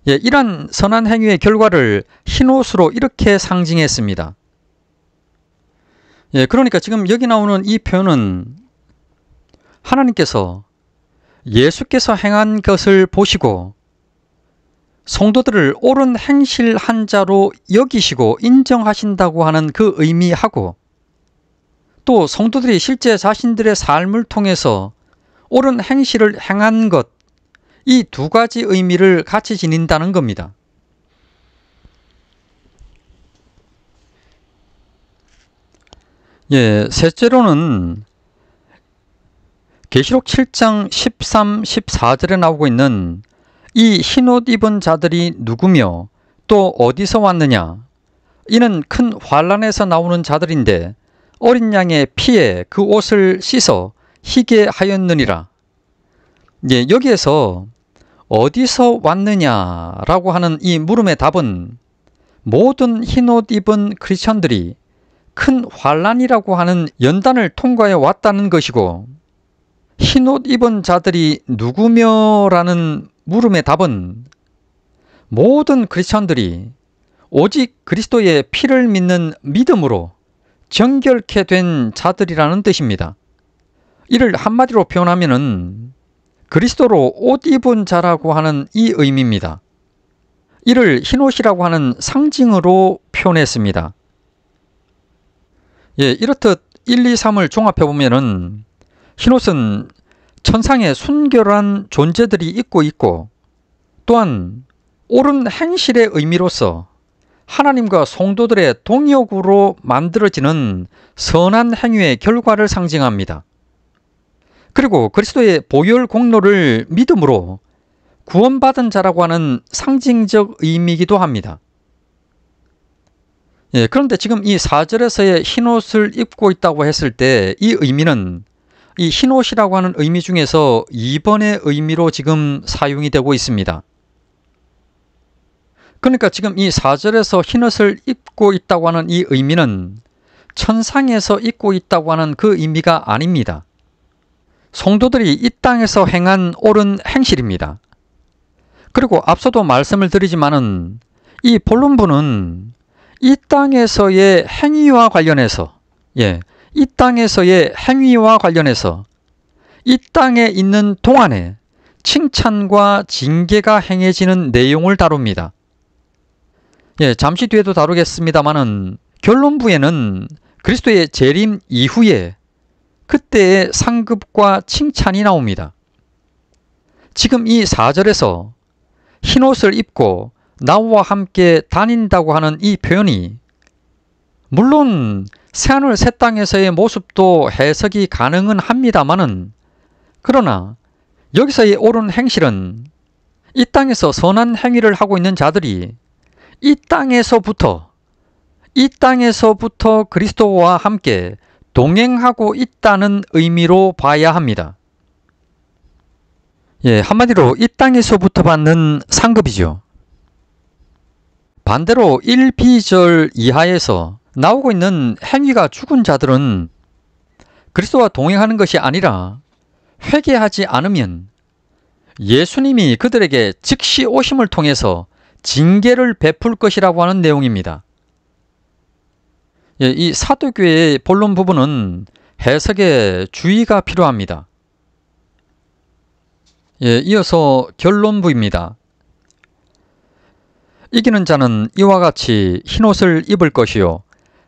이러한 선한 행위의 결과를 흰옷으로 이렇게 상징했습니다. 그러니까 지금 여기 나오는 이 표현은 하나님께서 예수께서 행한 것을 보시고 성도들을 옳은 행실한 자로 여기시고 인정하신다고 하는 그 의미하고 또 성도들이 실제 자신들의 삶을 통해서 옳은 행실을 행한 것, 이 두 가지 의미를 같이 지닌다는 겁니다. 셋째로는 계시록 7장 13, 14절에 나오고 있는 이 흰옷 입은 자들이 누구며 또 어디서 왔느냐? 이는 큰 환란에서 나오는 자들인데 어린 양의 피에 그 옷을 씻어 희게 하였느니라. 여기에서 어디서 왔느냐라고 하는 이 물음의 답은 모든 흰옷 입은 크리스천들이 큰 환란이라고 하는 연단을 통과해 왔다는 것이고 흰옷 입은 자들이 누구며라는 물음의 답은 모든 크리스천들이 오직 그리스도의 피를 믿는 믿음으로 정결케 된 자들이라는 뜻입니다. 이를 한마디로 표현하면은 그리스도로 옷 입은 자라고 하는 이 의미입니다. 이를 흰옷이라고 하는 상징으로 표현했습니다. 이렇듯 1, 2, 3을 종합해 보면은 흰옷은 천상의 순결한 존재들이 입고 있고 또한 옳은 행실의 의미로서 하나님과 성도들의 동역으로 만들어지는 선한 행위의 결과를 상징합니다. 그리고 그리스도의 보혈 공로를 믿음으로 구원받은 자라고 하는 상징적 의미이기도 합니다. 그런데 지금 이 4절에서의 흰옷을 입고 있다고 했을 때 이 의미는 이 흰옷이라고 하는 의미 중에서 2번의 의미로 지금 사용이 되고 있습니다. 그러니까 지금 이 4절에서 흰옷을 입고 있다고 하는 이 의미는 천상에서 입고 있다고 하는 그 의미가 아닙니다. 성도들이 이 땅에서 행한 옳은 행실입니다. 그리고 앞서도 말씀을 드리지만은 이 본론부는 이 땅에서의 행위와 관련해서 이 땅에서의 행위와 관련해서 이 땅에 있는 동안에 칭찬과 징계가 행해지는 내용을 다룹니다. 잠시 뒤에도 다루겠습니다만은 결론부에는 그리스도의 재림 이후에 그때의 상급과 칭찬이 나옵니다. 지금 이 4절에서 흰옷을 입고 나와 함께 다닌다고 하는 이 표현이 물론 새하늘 새 땅에서의 모습도 해석이 가능은 합니다만은 그러나 여기서의 옳은 행실은 이 땅에서 선한 행위를 하고 있는 자들이 이 땅에서부터 그리스도와 함께 동행하고 있다는 의미로 봐야 합니다. 한마디로 이 땅에서부터 받는 상급이죠. 반대로 1B절 이하에서 나오고 있는 행위가 죽은 자들은 그리스도와 동행하는 것이 아니라 회개하지 않으면 예수님이 그들에게 즉시 오심을 통해서 징계를 베풀 것이라고 하는 내용입니다. 이 사도교회의 본론 부분은 해석에 주의가 필요합니다. 이어서 결론부입니다. 이기는 자는 이와 같이 흰옷을 입을 것이요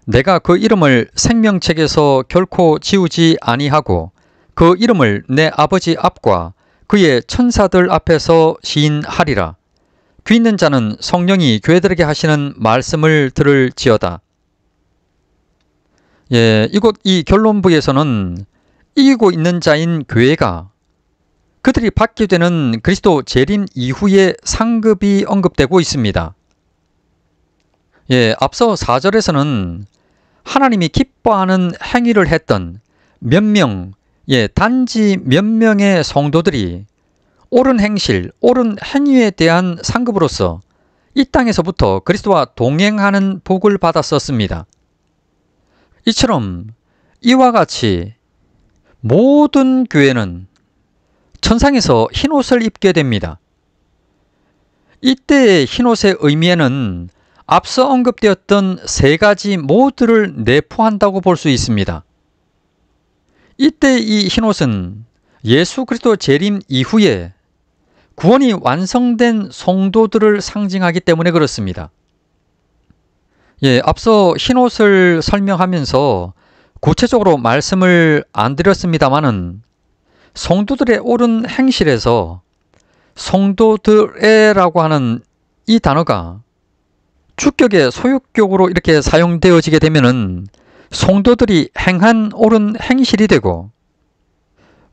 내가 그 이름을 생명책에서 결코 지우지 아니하고 그 이름을 내 아버지 앞과 그의 천사들 앞에서 시인하리라. 귀 있는 자는 성령이 교회들에게 하시는 말씀을 들을지어다. 이곳 이 결론부에서는 이기고 있는 자인 교회가 그들이 받게 되는 그리스도 재림 이후의 상급이 언급되고 있습니다. 앞서 4절에서는 하나님이 기뻐하는 행위를 했던 몇 명, 단지 몇 명의 성도들이 옳은 행실, 옳은 행위에 대한 상급으로서 이 땅에서부터 그리스도와 동행하는 복을 받았었습니다. 이처럼 이와 같이 모든 교회는 천상에서 흰옷을 입게 됩니다. 이때의 흰옷의 의미에는 앞서 언급되었던 세 가지 모두를 내포한다고 볼 수 있습니다. 이때 이 흰옷은 예수 그리스도 재림 이후에 구원이 완성된 성도들을 상징하기 때문에 그렇습니다. 앞서 흰옷을 설명하면서 구체적으로 말씀을 안 드렸습니다마는 성도들의 옳은 행실에서 성도들의라고 하는 이 단어가 주격의 소유격으로 이렇게 사용되어지게 되면은 성도들이 행한 옳은 행실이 되고,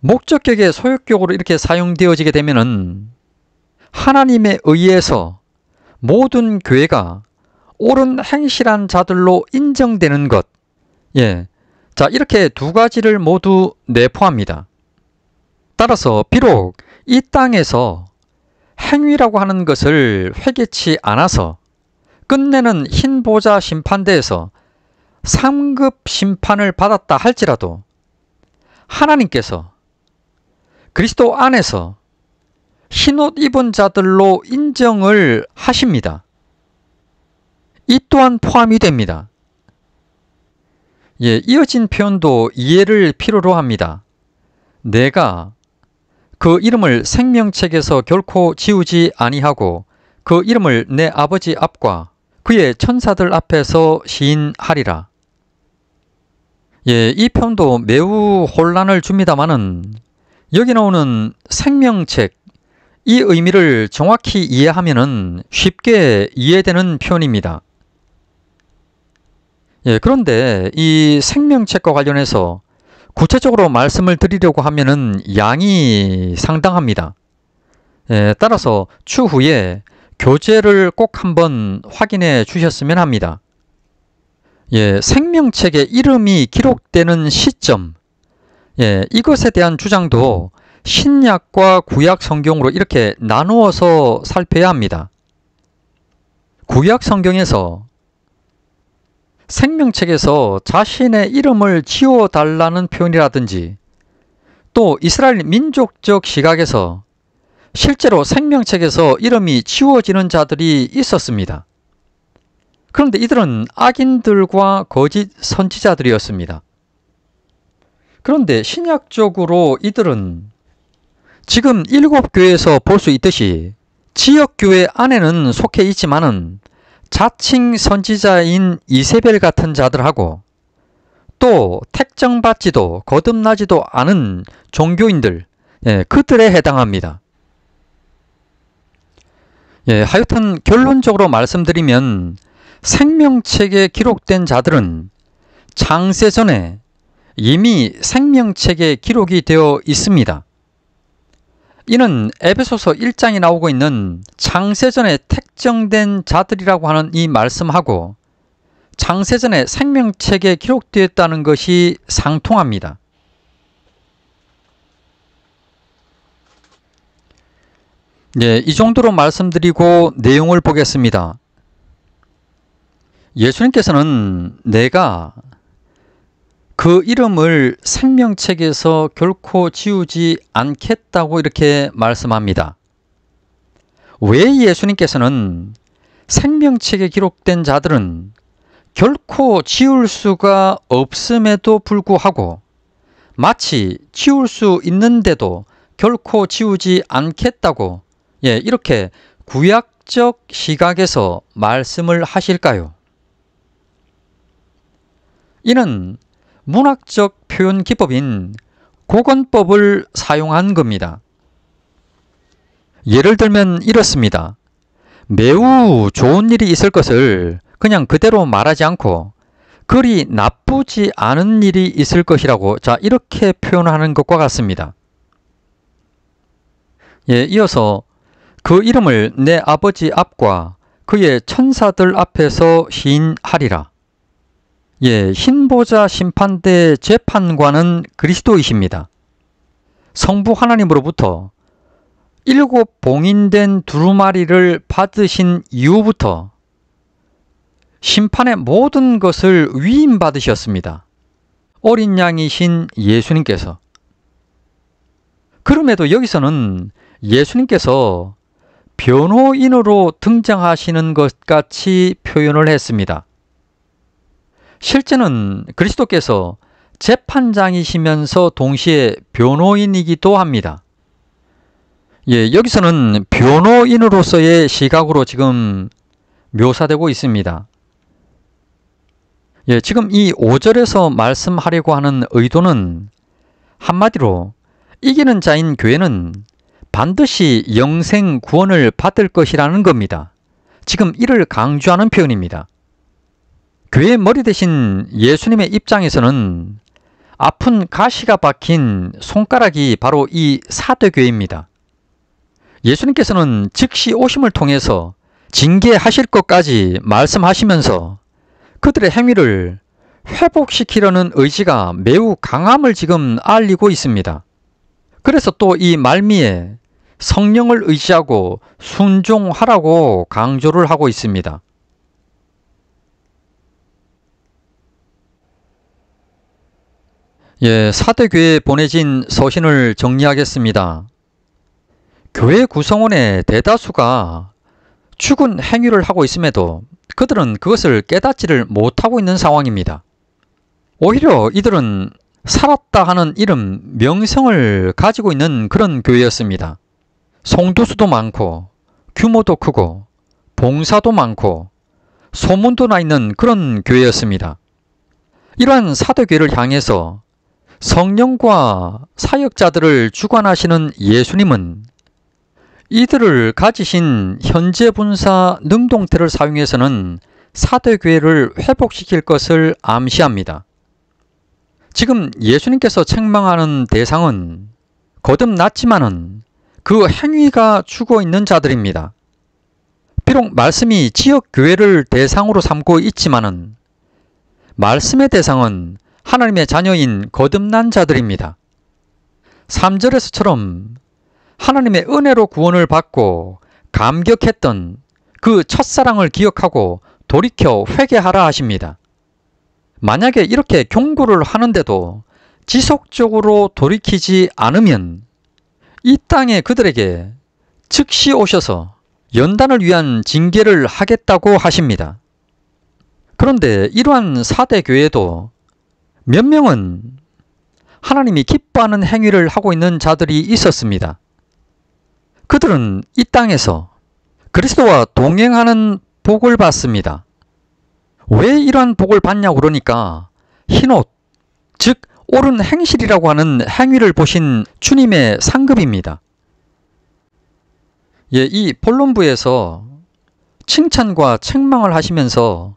목적격의 소유격으로 이렇게 사용되어지게 되면은 하나님에 의해서 모든 교회가 옳은 행실한 자들로 인정되는 것. 자, 이렇게 두 가지를 모두 내포합니다. 따라서 비록 이 땅에서 행위라고 하는 것을 회개치 않아서 끝내는 흰 보좌 심판대에서 상급 심판을 받았다 할지라도 하나님께서 그리스도 안에서 흰옷 입은 자들로 인정을 하십니다. 이 또한 포함이 됩니다. 이어진 표현도 이해를 필요로 합니다. 내가 그 이름을 생명책에서 결코 지우지 아니하고 그 이름을 내 아버지 앞과 그의 천사들 앞에서 시인하리라. 이 표현도 매우 혼란을 줍니다마는 여기 나오는 생명책, 이 의미를 정확히 이해하면은 쉽게 이해되는 표현입니다. 그런데 이 생명책과 관련해서 구체적으로 말씀을 드리려고 하면은 양이 상당합니다. 따라서 추후에 교재를 꼭 한번 확인해 주셨으면 합니다. 생명책에 이름이 기록되는 시점, 이것에 대한 주장도 신약과 구약 성경으로 이렇게 나누어서 살펴야 합니다. 구약 성경에서 생명책에서 자신의 이름을 지워달라는 표현이라든지 또 이스라엘 민족적 시각에서 실제로 생명책에서 이름이 지워지는 자들이 있었습니다. 그런데 이들은 악인들과 거짓 선지자들이었습니다. 그런데 신약적으로 이들은 지금 7교회에서 볼 수 있듯이 지역교회 안에는 속해 있지만은 자칭 선지자인 이세벨 같은 자들하고 또 택정받지도 거듭나지도 않은 종교인들, 그들에 해당합니다. 하여튼 결론적으로 말씀드리면 생명책에 기록된 자들은 창세전에 이미 생명책에 기록이 되어 있습니다. 이는 에베소서 1장에 나오고 있는 창세전에 택정된 자들이라고 하는 이 말씀하고 창세전에 생명책에 기록되었다는 것이 상통합니다. 이 정도로 말씀드리고 내용을 보겠습니다. 예수님께서는 내가 그 이름을 생명책에서 결코 지우지 않겠다고 이렇게 말씀합니다. 왜 예수님께서는 생명책에 기록된 자들은 결코 지울 수가 없음에도 불구하고 마치 지울 수 있는데도 결코 지우지 않겠다고 이렇게 구약 문학적 시각에서 말씀을 하실까요? 이는 문학적 표현 기법인 고건법을 사용한 겁니다. 예를 들면 이렇습니다. 매우 좋은 일이 있을 것을 그냥 그대로 말하지 않고 그리 나쁘지 않은 일이 있을 것이라고 이렇게 표현하는 것과 같습니다. 이어서 그 이름을 내 아버지 앞과 그의 천사들 앞에서 시인하리라. 흰보자 심판대 재판관은 그리스도이십니다. 성부 하나님으로부터 7 봉인된 두루마리를 받으신 이후부터 심판의 모든 것을 위임받으셨습니다. 어린 양이신 예수님께서. 그럼에도 여기서는 예수님께서 변호인으로 등장하시는 것 같이 표현을 했습니다. 실제는 그리스도께서 재판장이시면서 동시에 변호인이기도 합니다. 여기서는 변호인으로서의 시각으로 지금 묘사되고 있습니다. 지금 이 5절에서 말씀하려고 하는 의도는 한마디로 이기는 자인 교회는 반드시 영생 구원을 받을 것이라는 겁니다. 지금 이를 강조하는 표현입니다. 교회의 머리 대신 예수님의 입장에서는 아픈 가시가 박힌 손가락이 바로 이 사도교회입니다. 예수님께서는 즉시 오심을 통해서 징계하실 것까지 말씀하시면서 그들의 행위를 회복시키려는 의지가 매우 강함을 지금 알리고 있습니다. 그래서 또 이 말미에 성령을 의지하고 순종하라고 강조를 하고 있습니다. 사도교회에 보내진 서신을 정리하겠습니다. 교회 구성원의 대다수가 죽은 행위를 하고 있음에도 그들은 그것을 깨닫지를 못하고 있는 상황입니다. 오히려 이들은 살았다 하는 이름, 명성을 가지고 있는 그런 교회였습니다. 성도수도 많고 규모도 크고 봉사도 많고 소문도 나 있는 그런 교회였습니다. 이러한 사도교회를 향해서 성령과 사역자들을 주관하시는 예수님은 이들을 가지신 현재분사 능동태를 사용해서는 사도교회를 회복시킬 것을 암시합니다. 지금 예수님께서 책망하는 대상은 거듭났지만은 그 행위가 죽어있는 자들입니다. 비록 말씀이 지역교회를 대상으로 삼고 있지만은 말씀의 대상은 하나님의 자녀인 거듭난 자들입니다. 3절에서처럼 하나님의 은혜로 구원을 받고 감격했던 그 첫사랑을 기억하고 돌이켜 회개하라 하십니다. 만약에 이렇게 경고를 하는데도 지속적으로 돌이키지 않으면 이 땅에 그들에게 즉시 오셔서 연단을 위한 징계를 하겠다고 하십니다. 그런데 이러한 사대교회도 몇 명은 하나님이 기뻐하는 행위를 하고 있는 자들이 있었습니다. 그들은 이 땅에서 그리스도와 동행하는 복을 받습니다. 왜 이러한 복을 받냐고 그러니까 흰옷, 즉 옳은 행실이라고 하는 행위를 보신 주님의 상급입니다. 이 본론부에서 칭찬과 책망을 하시면서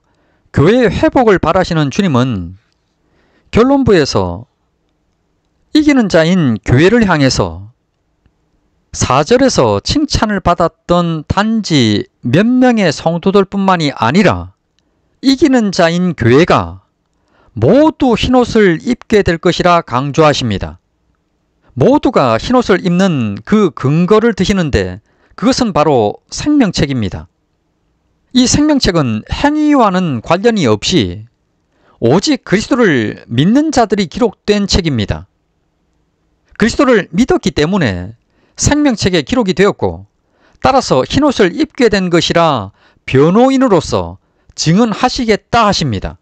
교회의 회복을 바라시는 주님은 결론부에서 이기는 자인 교회를 향해서 4절에서 칭찬을 받았던 단지 몇 명의 성도들 뿐만이 아니라 이기는 자인 교회가 모두 흰옷을 입게 될 것이라 강조하십니다. 모두가 흰옷을 입는 그 근거를 드시는데 그것은 바로 생명책입니다. 이 생명책은 행위와는 관련이 없이 오직 그리스도를 믿는 자들이 기록된 책입니다. 그리스도를 믿었기 때문에 생명책에 기록이 되었고 따라서 흰옷을 입게 된 것이라 변호인으로서 증언하시겠다 하십니다.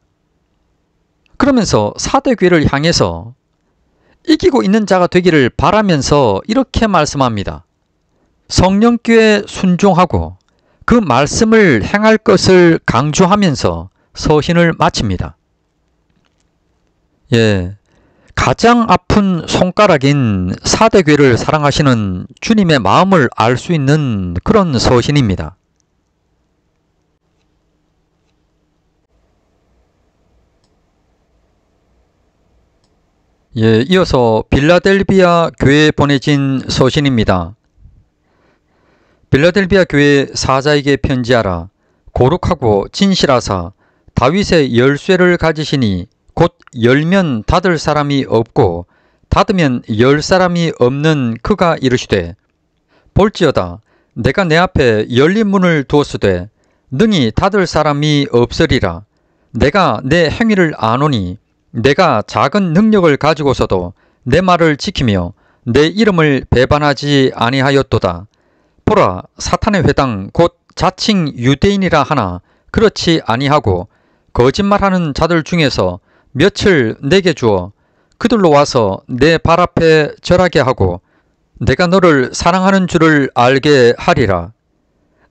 그러면서 사도교회를 향해서 이기고 있는 자가 되기를 바라면서 이렇게 말씀합니다. 성령께 순종하고 그 말씀을 행할 것을 강조하면서 서신을 마칩니다. 가장 아픈 손가락인 사대교회를 사랑하시는 주님의 마음을 알 수 있는 그런 서신입니다. 이어서 빌라델비아 교회에 보내진 서신입니다. 빌라델비아 교회 사자에게 편지하라. 거룩하고 진실하사 다윗의 열쇠를 가지시니 곧 열면 닫을 사람이 없고 닫으면 열 사람이 없는 그가 이르시되 볼지어다 내가 내 앞에 열린 문을 두었으되 능히 닫을 사람이 없으리라. 내가 내 행위를 아노니 내가 작은 능력을 가지고서도 내 말을 지키며 내 이름을 배반하지 아니하였도다. 보라 사탄의 회당 곧 자칭 유대인이라 하나 그렇지 아니하고 거짓말하는 자들 중에서 며칠 내게 주어 그들로 와서 내 발 앞에 절하게 하고 내가 너를 사랑하는 줄을 알게 하리라.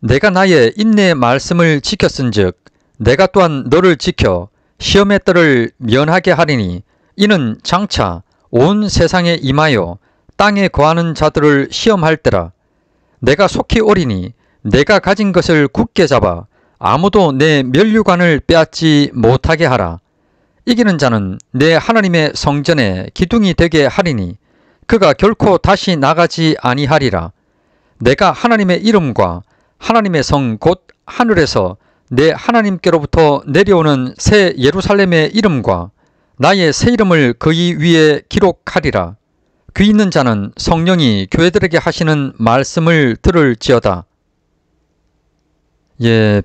내가 나의 인내의 말씀을 지켰은즉 내가 또한 너를 지켜 시험의 뜰을 면하게 하리니 이는 장차 온 세상에 임하여 땅에 거하는 자들을 시험할 때라. 내가 속히 오리니 내가 가진 것을 굳게 잡아 아무도 내 면류관을 빼앗지 못하게 하라. 이기는 자는 내 하나님의 성전에 기둥이 되게 하리니 그가 결코 다시 나가지 아니하리라. 내가 하나님의 이름과 하나님의 성 곧 하늘에서 내 하나님께로부터 내려오는 새 예루살렘의 이름과 나의 새 이름을 그의 위에 기록하리라. 귀 있는 자는 성령이 교회들에게 하시는 말씀을 들을지어다.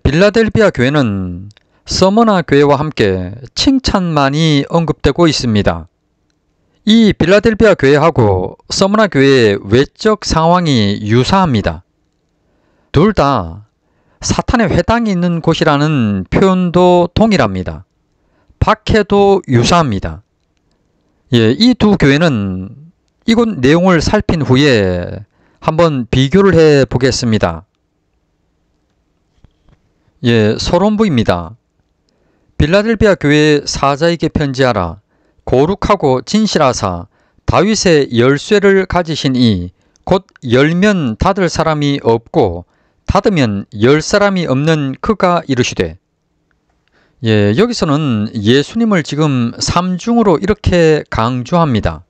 빌라델비아 교회는 서머나 교회와 함께 칭찬만이 언급되고 있습니다. 이 빌라델비아 교회하고 서머나 교회의 외적 상황이 유사합니다. 둘 다 사탄의 회당이 있는 곳이라는 표현도 동일합니다. 박해도 유사합니다. 이 두 교회는 이곳 내용을 살핀 후에 한번 비교를 해 보겠습니다. 서론부입니다. 빌라델비아 교회 사자에게 편지하라. 거룩하고 진실하사 다윗의 열쇠를 가지신 이 곧 열면 닫을 사람이 없고 닫으면 열 사람이 없는 그가 이르시되 여기서는 예수님을 지금 삼중으로 이렇게 강조합니다.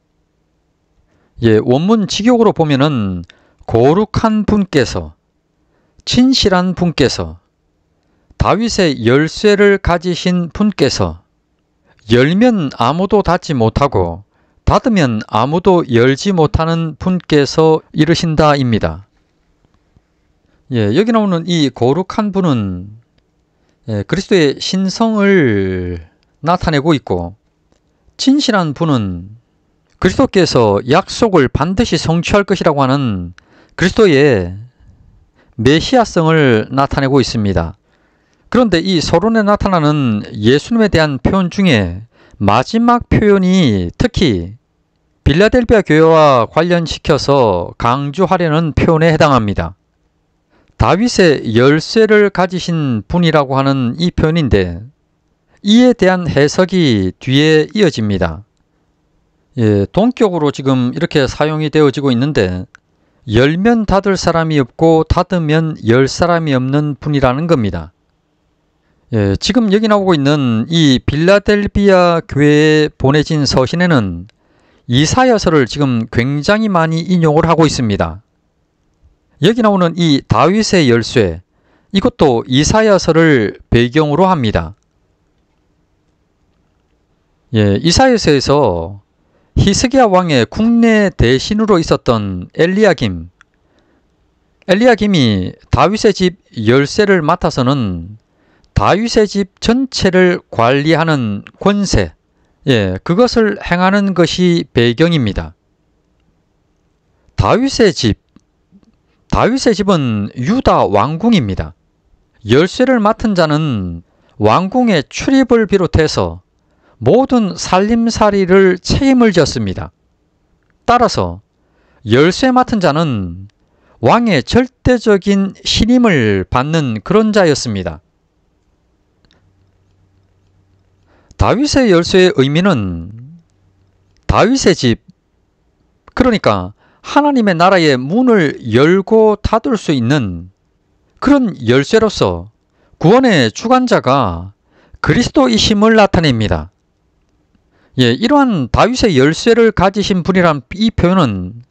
원문 직역으로 보면은 거룩한 분께서 진실한 분께서 다윗의 열쇠를 가지신 분께서 열면 아무도 닫지 못하고 닫으면 아무도 열지 못하는 분께서 이르신다입니다. 여기 나오는 이 거룩한 분은 그리스도의 신성을 나타내고 있고 진실한 분은 그리스도께서 약속을 반드시 성취할 것이라고 하는 그리스도의 메시아성을 나타내고 있습니다. 그런데 이 서론에 나타나는 예수님에 대한 표현 중에 마지막 표현이 특히 빌라델비아 교회와 관련시켜서 강조하려는 표현에 해당합니다. 다윗의 열쇠를 가지신 분이라고 하는 이 표현인데 이에 대한 해석이 뒤에 이어집니다. 동격으로 지금 이렇게 사용이 되어지고 있는데 열면 닫을 사람이 없고 닫으면 열 사람이 없는 분이라는 겁니다. 지금 여기 나오고 있는 이 빌라델비아 교회에 보내진 서신에는 이사야서를 지금 굉장히 많이 인용을 하고 있습니다. 여기 나오는 이 다윗의 열쇠, 이것도 이사야서를 배경으로 합니다. 이사야서에서 히스기야 왕의 국내 대신으로 있었던 엘리야김이 다윗의 집 열쇠를 맡아서는 다윗의 집 전체를 관리하는 권세, 그것을 행하는 것이 배경입니다. 다윗의 집은 유다 왕궁입니다. 열쇠를 맡은 자는 왕궁의 출입을 비롯해서 모든 살림살이를 책임을 졌습니다. 따라서 열쇠 맡은 자는 왕의 절대적인 신임을 받는 그런 자였습니다. 다윗의 열쇠의 의미는 다윗의 집, 그러니까 하나님의 나라의 문을 열고 닫을 수 있는 그런 열쇠로서 구원의 주관자가 그리스도이심을 나타냅니다. 이러한 다윗의 열쇠를 가지신 분이란 이 표현은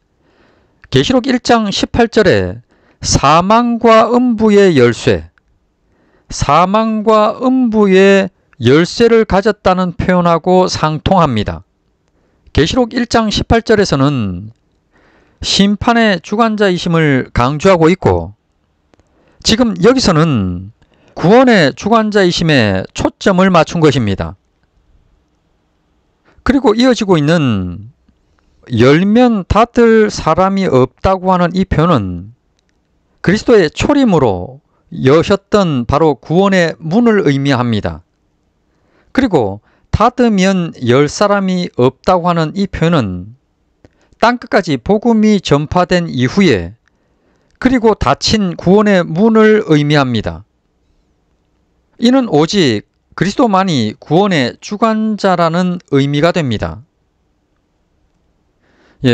계시록 1장 18절에 사망과 음부의 열쇠, 사망과 음부의 열쇠를 가졌다는 표현하고 상통합니다. 계시록 1장 18절에서는 심판의 주관자이심을 강조하고 있고, 지금 여기서는 구원의 주관자이심에 초점을 맞춘 것입니다. 그리고 이어지고 있는 열면 닫을 사람이 없다고 하는 이 표현은 그리스도의 초림으로 여셨던 바로 구원의 문을 의미합니다. 그리고 닫으면 열 사람이 없다고 하는 이 표현은 땅끝까지 복음이 전파된 이후에 그리고 닫힌 구원의 문을 의미합니다. 이는 오직 그리스도만이 구원의 주관자라는 의미가 됩니다.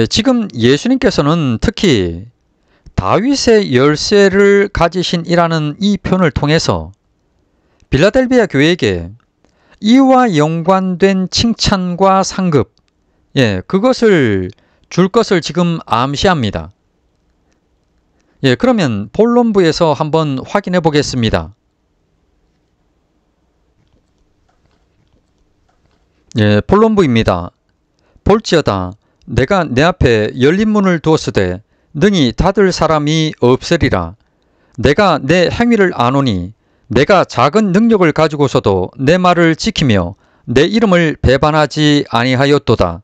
지금 예수님께서는 특히 다윗의 열쇠를 가지신 이라는 이 표현을 통해서 빌라델비아 교회에게 이와 연관된 칭찬과 상급, 그것을 줄 것을 지금 암시합니다. 그러면 본론부에서 한번 확인해 보겠습니다. 본론부입니다. 볼지어다 내가 내 앞에 열린 문을 두었으되 능히 닫을 사람이 없으리라. 내가 내 행위를 아노니 내가 작은 능력을 가지고서도 내 말을 지키며 내 이름을 배반하지 아니하였도다.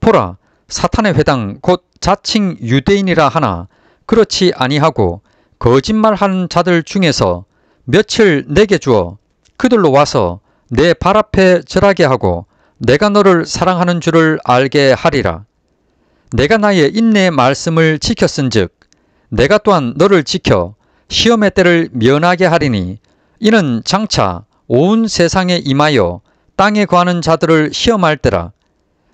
보라, 사탄의 회당 곧 자칭 유대인이라 하나 그렇지 아니하고 거짓말하는 자들 중에서 며칠 내게 주어 그들로 와서 내 발 앞에 절하게 하고 내가 너를 사랑하는 줄을 알게 하리라. 내가 나의 인내의 말씀을 지켰은즉 내가 또한 너를 지켜 시험의 때를 면하게 하리니 이는 장차 온 세상에 임하여 땅에 거하는 자들을 시험할 때라.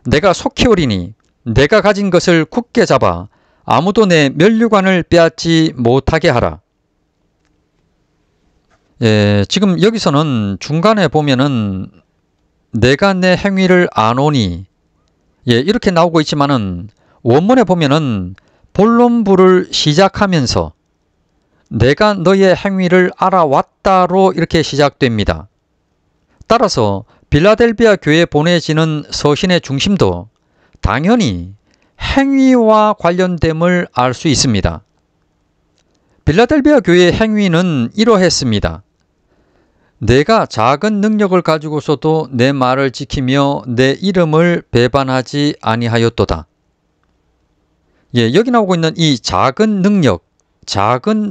내가 속히 오리니 내가 가진 것을 굳게 잡아 아무도 내 면류관을 빼앗지 못하게 하라. 지금 여기서는 중간에 보면은 내가 내 행위를 아노니 이렇게 나오고 있지만은 원문에 보면은 본론부를 시작하면서 내가 너의 행위를 알아왔다로 이렇게 시작됩니다. 따라서 빌라델비아 교회에 보내지는 서신의 중심도 당연히 행위와 관련됨을 알 수 있습니다. 빌라델비아 교회의 행위는 이러했습니다. 내가 작은 능력을 가지고서도 내 말을 지키며 내 이름을 배반하지 아니하였도다. 여기 나오고 있는 이 작은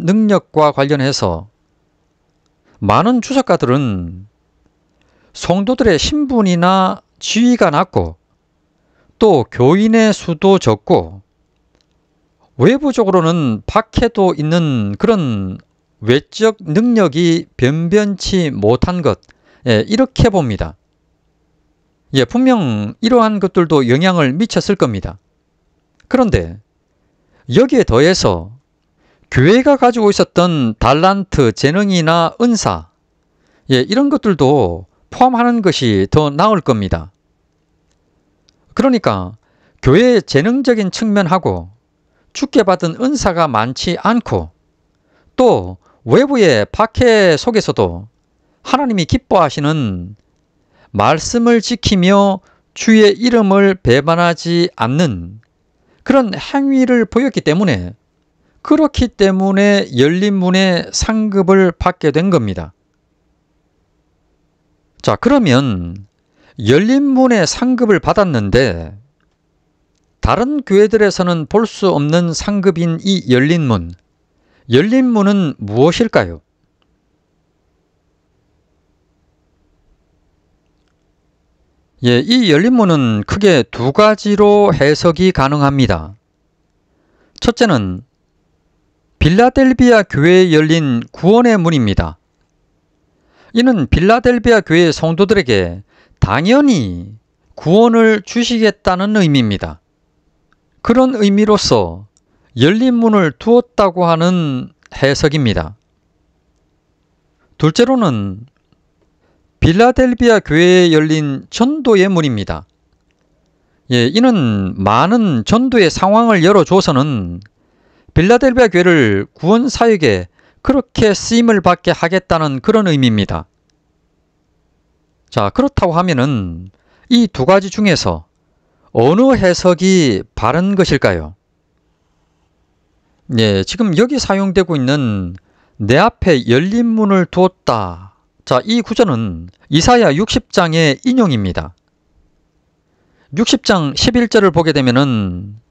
능력과 관련해서 많은 주석가들은 성도들의 신분이나 지위가 낮고 또 교인의 수도 적고 외부적으로는 박해도 있는 그런 외적 능력이 변변치 못한 것, 이렇게 봅니다. 분명 이러한 것들도 영향을 미쳤을 겁니다. 그런데 여기에 더해서 교회가 가지고 있었던 달란트, 재능이나 은사, 이런 것들도 포함하는 것이 더 나을 겁니다. 그러니까 교회의 재능적인 측면하고 주께 받은 은사가 많지 않고 또 외부의 박해 속에서도 하나님이 기뻐하시는 말씀을 지키며 주의 이름을 배반하지 않는 그런 행위를 보였기 때문에 그렇기 때문에 열린 문의 상급을 받게 된 겁니다. 자, 그러면 열린 문의 상급을 받았는데 다른 교회들에서는 볼 수 없는 상급인 이 열린 문, 열린 문은 무엇일까요? 이 열린 문은 크게 두 가지로 해석이 가능합니다. 첫째는 빌라델비아 교회에 열린 구원의 문입니다. 이는 빌라델비아 교회 성도들에게 당연히 구원을 주시겠다는 의미입니다. 그런 의미로서 열린 문을 두었다고 하는 해석입니다. 둘째로는 빌라델비아 교회에 열린 전도의 문입니다. 이는 많은 전도의 상황을 열어줘서는 빌라델비아 교회를 구원 사역에 그렇게 쓰임을 받게 하겠다는 그런 의미입니다. 자, 그렇다고 하면은 이 두 가지 중에서 어느 해석이 바른 것일까요? 지금 여기 사용되고 있는 내 앞에 열린 문을 두었다. 자, 이 구절은 이사야 60장의 인용입니다. 60장 11절을 보게 되면은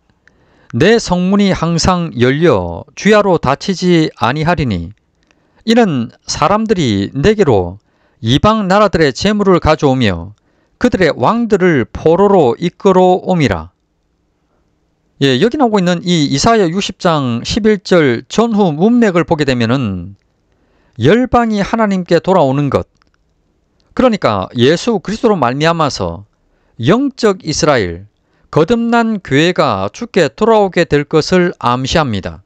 내 성문이 항상 열려 주야로 닫히지 아니하리니 이는 사람들이 내게로 이방 나라들의 재물을 가져오며 그들의 왕들을 포로로 이끌어옴이라. 여기 나오고 있는 이 이사야 60장 11절 전후 문맥을 보게 되면은 열방이 하나님께 돌아오는 것, 그러니까 예수 그리스도로 말미암아서 영적 이스라엘, 거듭난 교회가 주께 돌아오게 될 것을 암시합니다.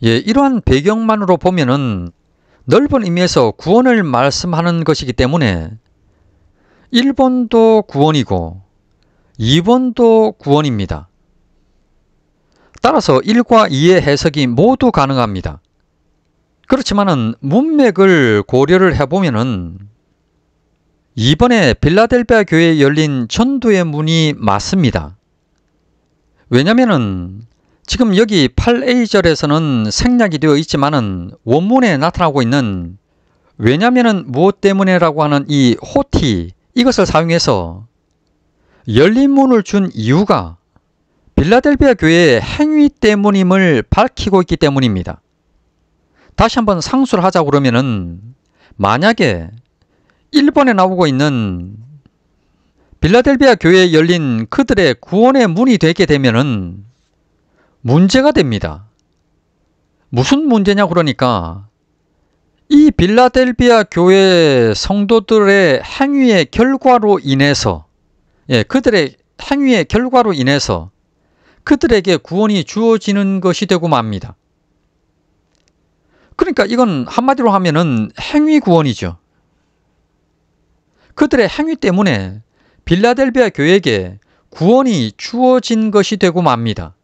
이러한 배경만으로 보면은 넓은 의미에서 구원을 말씀하는 것이기 때문에 1번도 구원이고 2번도 구원입니다. 따라서 1과 2의 해석이 모두 가능합니다. 그렇지만은 문맥을 고려를 해보면은 이번에 빌라델비아 교회에 열린 전도의 문이 맞습니다. 왜냐면은 지금 여기 8a절에서는 생략이 되어 있지만은 원문에 나타나고 있는 왜냐면은 무엇 때문에라고 하는 이 호티, 이것을 사용해서 열린 문을 준 이유가 빌라델비아 교회의 행위 때문임을 밝히고 있기 때문입니다. 다시 한번 상수를 하자고 그러면은 만약에 1번에 나오고 있는 빌라델비아 교회에 열린 그들의 구원의 문이 되게 되면은 문제가 됩니다. 무슨 문제냐 그러니까 이 빌라델비아 교회 성도들의 행위의 결과로 인해서 그들의 행위의 결과로 인해서 그들에게 구원이 주어지는 것이 되고 맙니다. 그러니까 이건 한마디로 하면은 행위 구원이죠. 그들의 행위 때문에 빌라델비아 교회에게 구원이 주어진 것이 되고 맙니다.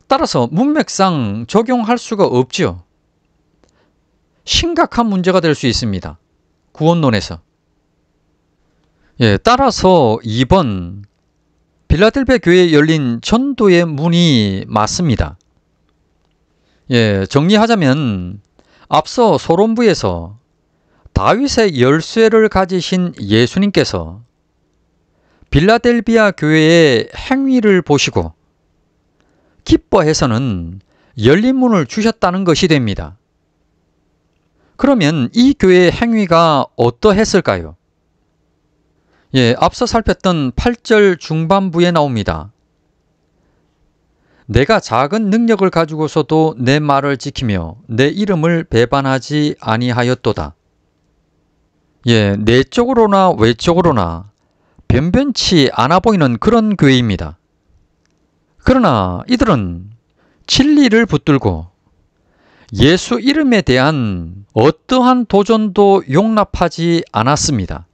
따라서 문맥상 적용할 수가 없죠. 심각한 문제가 될 수 있습니다. 구원론에서. 따라서 2번 빌라델비아 교회에 열린 전도의 문이 맞습니다. 정리하자면 앞서 소론부에서 다윗의 열쇠를 가지신 예수님께서 빌라델비아 교회의 행위를 보시고 기뻐해서는 열린 문을 주셨다는 것이 됩니다. 그러면 이 교회의 행위가 어떠했을까요? 앞서 살폈던 8절 중반부에 나옵니다. 내가 작은 능력을 가지고서도 내 말을 지키며 내 이름을 배반하지 아니하였도다. 내적으로나 외적으로나 변변치 않아 보이는 그런 교회입니다. 그러나 이들은 진리를 붙들고 예수 이름에 대한 어떠한 도전도 용납하지 않았습니다.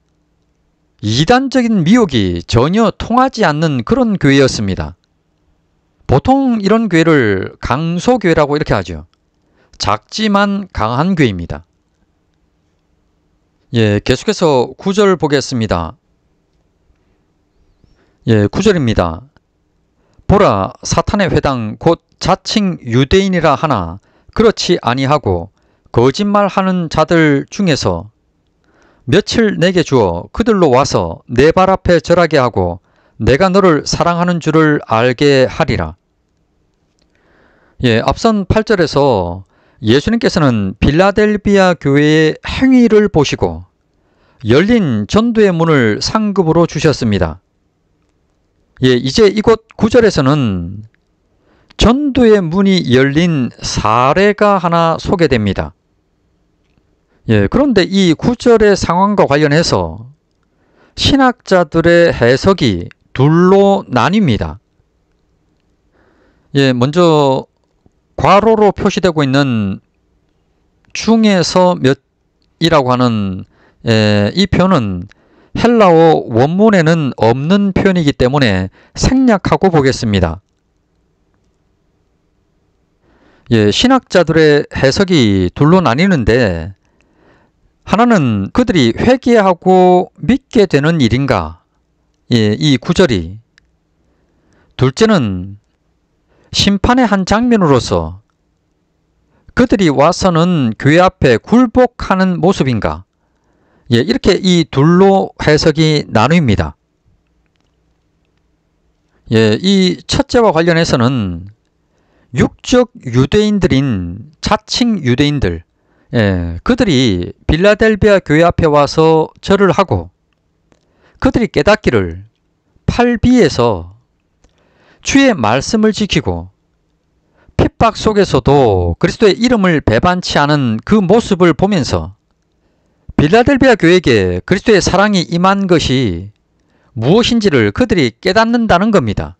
이단적인 미혹이 전혀 통하지 않는 그런 교회였습니다. 보통 이런 교회를 강소교회라고 이렇게 하죠. 작지만 강한 교회입니다. 계속해서 9절 보겠습니다. 9절입니다. 보라, 사탄의 회당 곧 자칭 유대인이라 하나 그렇지 아니하고 거짓말하는 자들 중에서 며칠 내게 주어 그들로 와서 내 발 앞에 절하게 하고 내가 너를 사랑하는 줄을 알게 하리라. 앞선 8절에서 예수님께서는 빌라델비아 교회의 행위를 보시고 열린 전도의 문을 상급으로 주셨습니다. 이제 이곳 9절에서는 전도의 문이 열린 사례가 하나 소개됩니다. 그런데 이 구절의 상황과 관련해서 신학자들의 해석이 둘로 나뉩니다. 먼저 괄호로 표시되고 있는 중에서 몇이라고 하는 이 표현은 헬라어 원문에는 없는 표현이기 때문에 생략하고 보겠습니다. 신학자들의 해석이 둘로 나뉘는데, 하나는 그들이 회개하고 믿게 되는 일인가, 이 구절이. 둘째는 심판의 한 장면으로서 그들이 와서는 교회 앞에 굴복하는 모습인가, 이렇게 이 둘로 해석이 나뉩니다. 이 첫째와 관련해서는 육적 유대인들인 자칭 유대인들, 그들이 빌라델비아 교회 앞에 와서 절을 하고 그들이 깨닫기를 8b에서 주의 말씀을 지키고 핍박 속에서도 그리스도의 이름을 배반치 않은 그 모습을 보면서 빌라델비아 교회에게 그리스도의 사랑이 임한 것이 무엇인지를 그들이 깨닫는다는 겁니다.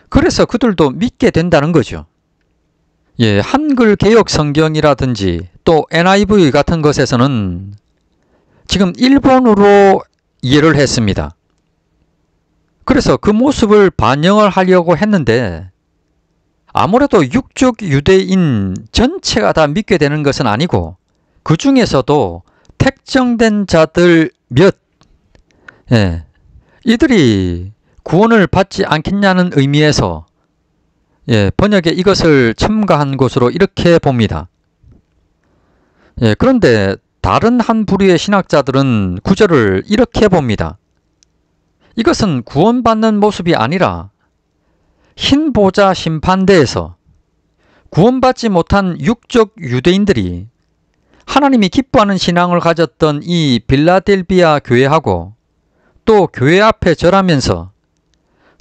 그래서 그들도 믿게 된다는 거죠. 한글 개역 성경이라든지 또 NIV 같은 것에서는 지금 일본어로 이해를 했습니다. 그래서 그 모습을 반영을 하려고 했는데, 아무래도 육적 유대인 전체가 다 믿게 되는 것은 아니고 그 중에서도 택정된 자들 몇, 이들이 구원을 받지 않겠냐는 의미에서 번역에 이것을 첨가한 것으로 이렇게 봅니다. 그런데 다른 한 부류의 신학자들은 구절을 이렇게 봅니다. 이것은 구원받는 모습이 아니라 흰 보좌 심판대에서 구원받지 못한 육적 유대인들이 하나님이 기뻐하는 신앙을 가졌던 이 빌라델비아 교회하고 또 교회 앞에 절하면서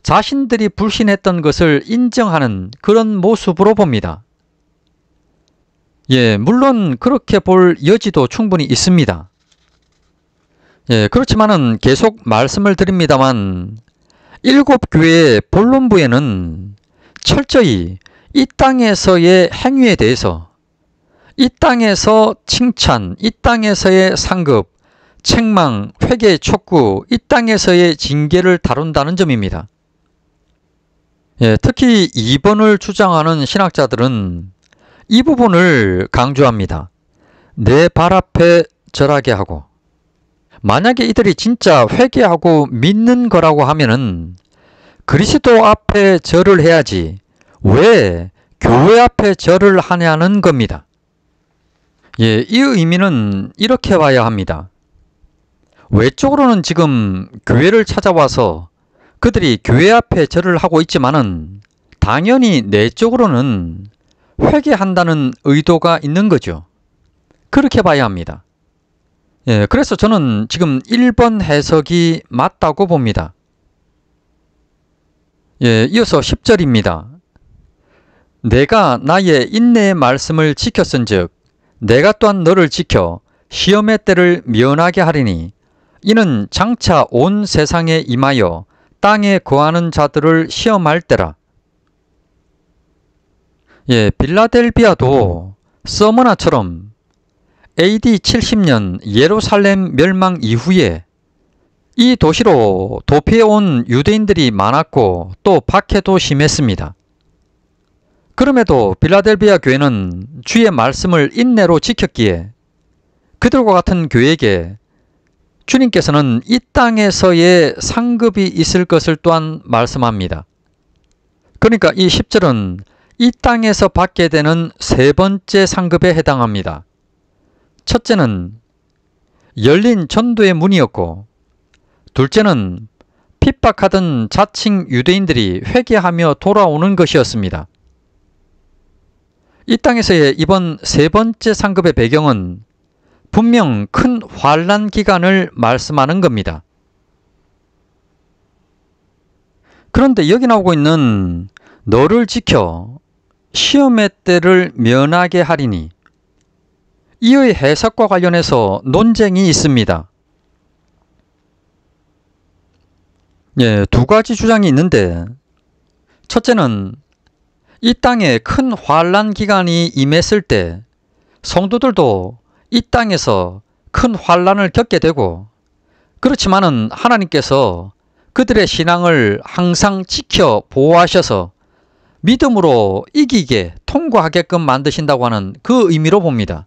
자신들이 불신했던 것을 인정하는 그런 모습으로 봅니다. 물론 그렇게 볼 여지도 충분히 있습니다. 그렇지만은 계속 말씀을 드립니다만, 7교회의 본론부에는 철저히 이 땅에서의 행위에 대해서, 이 땅에서 칭찬, 이 땅에서의 상급, 책망, 회개, 촉구, 이 땅에서의 징계를 다룬다는 점입니다. 특히 2번을 주장하는 신학자들은 이 부분을 강조합니다. 내 발 앞에 절하게 하고, 만약에 이들이 진짜 회개하고 믿는 거라고 하면은 그리스도 앞에 절을 해야지 왜 교회 앞에 절을 하냐는 겁니다. 이 의미는 이렇게 봐야 합니다. 외적으로는 지금 교회를 찾아와서 그들이 교회 앞에 절을 하고 있지만은 당연히 내적으로는 회개한다는 의도가 있는 거죠. 그렇게 봐야 합니다. 그래서 저는 지금 1번 해석이 맞다고 봅니다. 이어서 10절입니다. 내가 나의 인내의 말씀을 지켰은즉 내가 또한 너를 지켜 시험의 때를 면하게 하리니 이는 장차 온 세상에 임하여 땅에 거하는 자들을 시험할 때라. 빌라델비아도 서머나처럼 AD 70년 예루살렘 멸망 이후에 이 도시로 도피해온 유대인들이 많았고 또 박해도 심했습니다. 그럼에도 빌라델비아 교회는 주의 말씀을 인내로 지켰기에 그들과 같은 교회에게 주님께서는 이 땅에서의 상급이 있을 것을 또한 말씀합니다. 그러니까 이 10절은 이 땅에서 받게 되는 세 번째 상급에 해당합니다. 첫째는 열린 전도의 문이었고, 둘째는 핍박하던 자칭 유대인들이 회개하며 돌아오는 것이었습니다. 이 땅에서의 이번 세 번째 상급의 배경은 분명 큰 환난 기간을 말씀하는 겁니다. 그런데 여기 나오고 있는 너를 지켜 시험의 때를 면하게 하리니. 이의 해석과 관련해서 논쟁이 있습니다. 두 가지 주장이 있는데, 첫째는 이 땅에 큰 환난 기간이 임했을 때 성도들도 이 땅에서 큰 환난을 겪게 되고, 그렇지만은 하나님께서 그들의 신앙을 항상 지켜 보호하셔서 믿음으로 이기게 통과하게끔 만드신다고 하는 그 의미로 봅니다.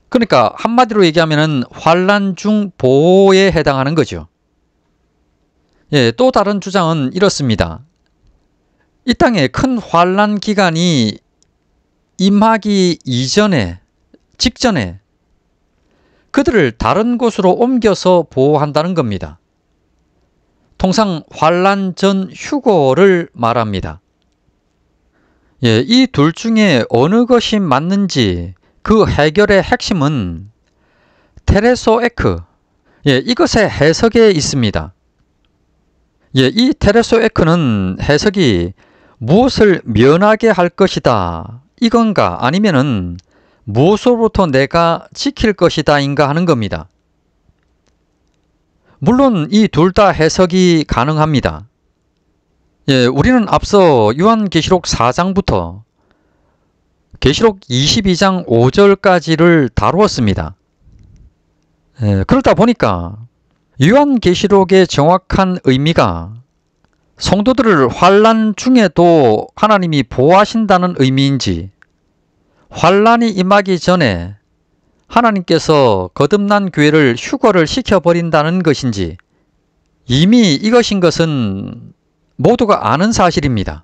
그러니까 한마디로 얘기하면 환난 중 보호에 해당하는 거죠. 또 다른 주장은 이렇습니다. 이 땅에 큰 환난 기간이 임하기 이전에, 직전에 그들을 다른 곳으로 옮겨서 보호한다는 겁니다. 통상 환난 전 휴거를 말합니다. 이 둘 중에 어느 것이 맞는지 그 해결의 핵심은 테레소 에크, 이것의 해석에 있습니다. 이 테레소 에크는 해석이 무엇을 면하게 할 것이다 이건가, 아니면은 무엇으로부터 내가 지킬 것이다 인가 하는 겁니다. 물론 이 둘 다 해석이 가능합니다. 우리는 앞서 요한계시록 4장부터 계시록 22장 5절까지를 다루었습니다. 그러다 보니까 요한계시록의 정확한 의미가 성도들을 환난 중에도 하나님이 보호하신다는 의미인지, 환난이 임하기 전에 하나님께서 거듭난 교회를 휴거를 시켜버린다는 것인지, 이미 이것인 것은 모두가 아는 사실입니다.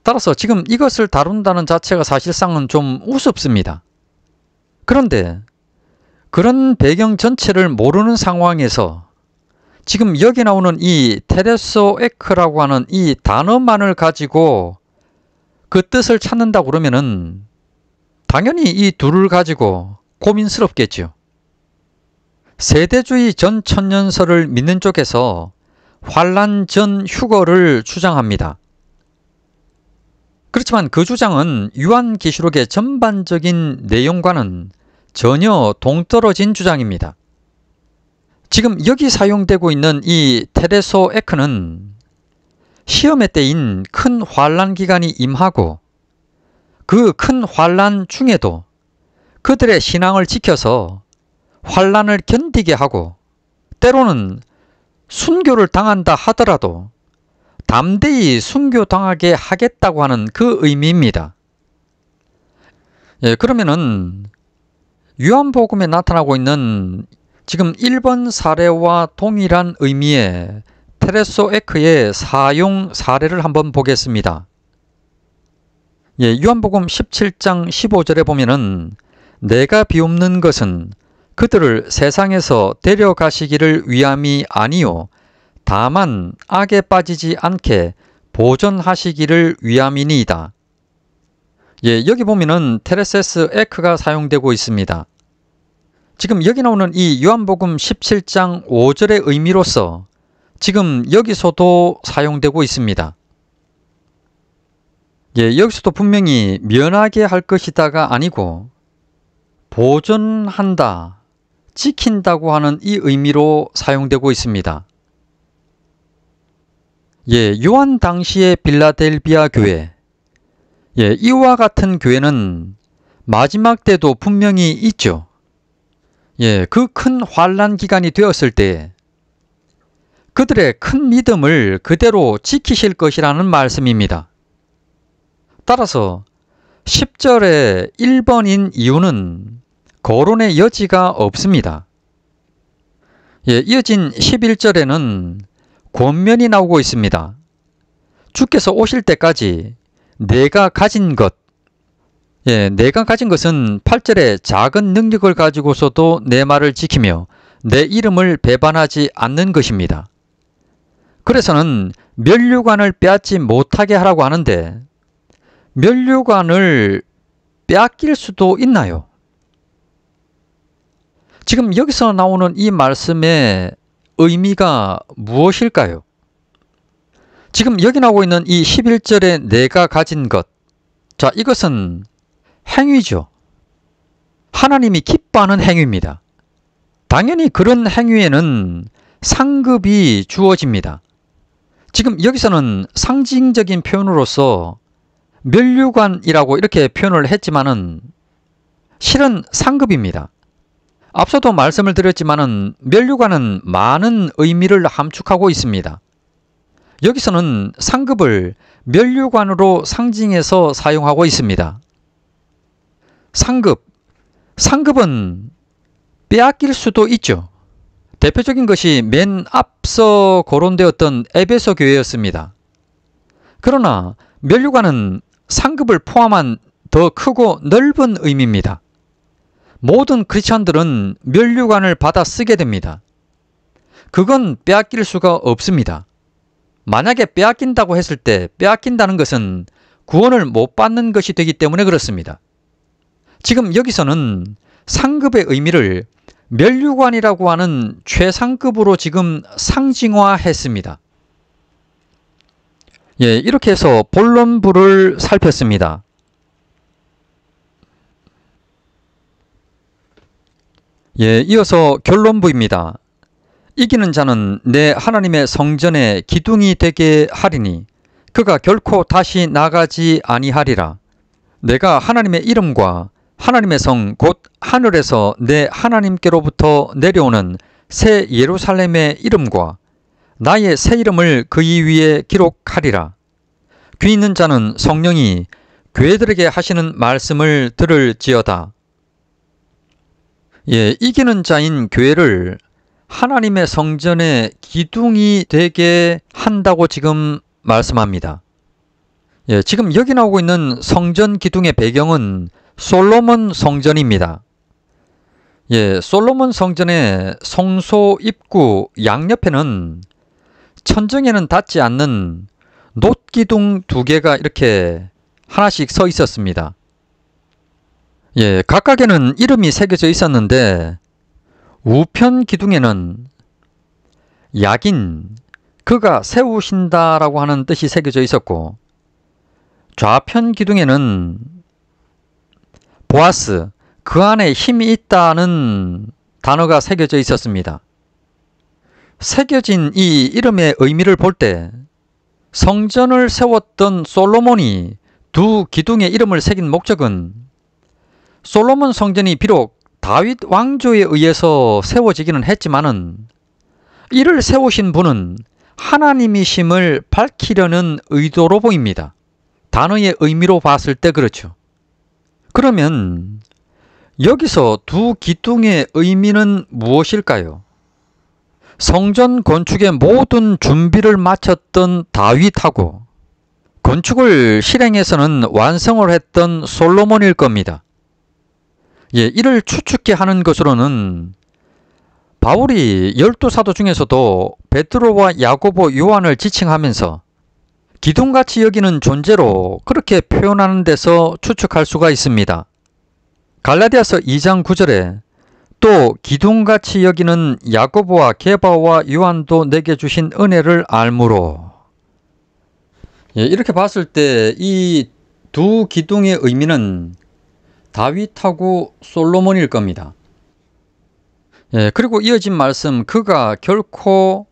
따라서 지금 이것을 다룬다는 자체가 사실상은 좀 우습습니다. 그런데 그런 배경 전체를 모르는 상황에서 지금 여기 나오는 이 테레소 에크라고 하는 이 단어만을 가지고 그 뜻을 찾는다고 그러면은 당연히 이 둘을 가지고 고민스럽겠죠. 세대주의 전 천년설을 믿는 쪽에서 환난 전 휴거를 주장합니다. 그렇지만 그 주장은 요한계시록의 전반적인 내용과는 전혀 동떨어진 주장입니다. 지금 여기 사용되고 있는 이 테레소 에크는 시험의 때인 큰 환난 기간이 임하고, 그 큰 환난 중에도 그들의 신앙을 지켜서 환난을 견디게 하고, 때로는 순교를 당한다 하더라도 담대히 순교당하게 하겠다고 하는 그 의미입니다. 그러면은 요한복음에 나타나고 있는 지금 1번 사례와 동일한 의미의 테레소 에크의 사용 사례를 한번 보겠습니다. 요한복음 17장 15절에 보면은 내가 비옵는 것은 그들을 세상에서 데려가시기를 위함이 아니요 다만 악에 빠지지 않게 보존하시기를 위함이니이다. 여기 보면은 테레세스 에크가 사용되고 있습니다. 지금 여기 나오는 이 요한복음 17장 5절의 의미로서 지금 여기서도 사용되고 있습니다. 여기서도 분명히 면하게 할 것이다가 아니고 보존한다, 지킨다고 하는 이 의미로 사용되고 있습니다. 요한 당시의 빌라델비아 교회, 이와 같은 교회는 마지막 때도 분명히 있죠. 그 큰 환난 기간이 되었을 때 그들의 큰 믿음을 그대로 지키실 것이라는 말씀입니다. 따라서 10절의 1번인 이유는 거론의 여지가 없습니다. 이어진 11절에는 권면이 나오고 있습니다. 주께서 오실 때까지 내가 가진 것, 내가 가진 것은 8절에 작은 능력을 가지고서도 내 말을 지키며 내 이름을 배반하지 않는 것입니다. 그래서는 면류관을 빼앗지 못하게 하라고 하는데, 면류관을 빼앗길 수도 있나요? 지금 여기서 나오는 이 말씀의 의미가 무엇일까요? 지금 여기 나오고 있는 이 11절에 내가 가진 것, 자, 이것은 행위죠. 하나님이 기뻐하는 행위입니다. 당연히 그런 행위에는 상급이 주어집니다. 지금 여기서는 상징적인 표현으로서 면류관이라고 이렇게 표현을 했지만은 실은 상급입니다. 앞서도 말씀을 드렸지만은 면류관은 많은 의미를 함축하고 있습니다. 여기서는 상급을 면류관으로 상징해서 사용하고 있습니다. 상급은 빼앗길 수도 있죠. 대표적인 것이 맨 앞서 거론되었던 에베소 교회였습니다. 그러나 면류관은 상급을 포함한 더 크고 넓은 의미입니다. 모든 크리스천들은 면류관을 받아 쓰게 됩니다. 그건 빼앗길 수가 없습니다. 만약에 빼앗긴다고 했을 때 빼앗긴다는 것은 구원을 못 받는 것이 되기 때문에 그렇습니다. 지금 여기서는 상급의 의미를 면류관이라고 하는 최상급으로 지금 상징화했습니다. 이렇게 해서 본론부를 살폈습니다. 이어서 결론부입니다. 이기는 자는 내 하나님의 성전에 기둥이 되게 하리니 그가 결코 다시 나가지 아니하리라. 내가 하나님의 이름과 하나님의 성 곧 하늘에서 내 하나님께로부터 내려오는 새 예루살렘의 이름과 나의 새 이름을 그의 위에 기록하리라. 귀 있는 자는 성령이 교회들에게 하시는 말씀을 들을지어다. 이기는 자인 교회를 하나님의 성전의 기둥이 되게 한다고 지금 말씀합니다. 지금 여기 나오고 있는 성전 기둥의 배경은 솔로몬 성전입니다. 솔로몬 성전의 성소 입구 양옆에는 천정에는 닿지 않는 놋기둥 2개가 이렇게 하나씩 서 있었습니다. 각각에는 이름이 새겨져 있었는데 우편 기둥에는 야긴, 그가 세우신다라고 하는 뜻이 새겨져 있었고, 좌편 기둥에는 보아스, 그 안에 힘이 있다는 단어가 새겨져 있었습니다. 새겨진 이 이름의 의미를 볼 때 성전을 세웠던 솔로몬이 2 기둥에 이름을 새긴 목적은 솔로몬 성전이 비록 다윗 왕조에 의해서 세워지기는 했지만은 이를 세우신 분은 하나님이심을 밝히려는 의도로 보입니다. 단어의 의미로 봤을 때 그렇죠. 그러면 여기서 2 기둥의 의미는 무엇일까요? 성전 건축의 모든 준비를 마쳤던 다윗하고 건축을 실행해서는 완성을 했던 솔로몬일 겁니다. 이를 추측케 하는 것으로는 바울이 12사도 중에서도 베드로와 야고보, 요한을 지칭하면서 기둥같이 여기는 존재로 그렇게 표현하는 데서 추측할 수가 있습니다. 갈라디아서 2장 9절에 또 기둥같이 여기는 야고보와 게바와 요한도 내게 주신 은혜를 알므로. 이렇게 봤을 때 이 2 기둥의 의미는 다윗하고 솔로몬일 겁니다. 그리고 이어진 말씀, 그가 결코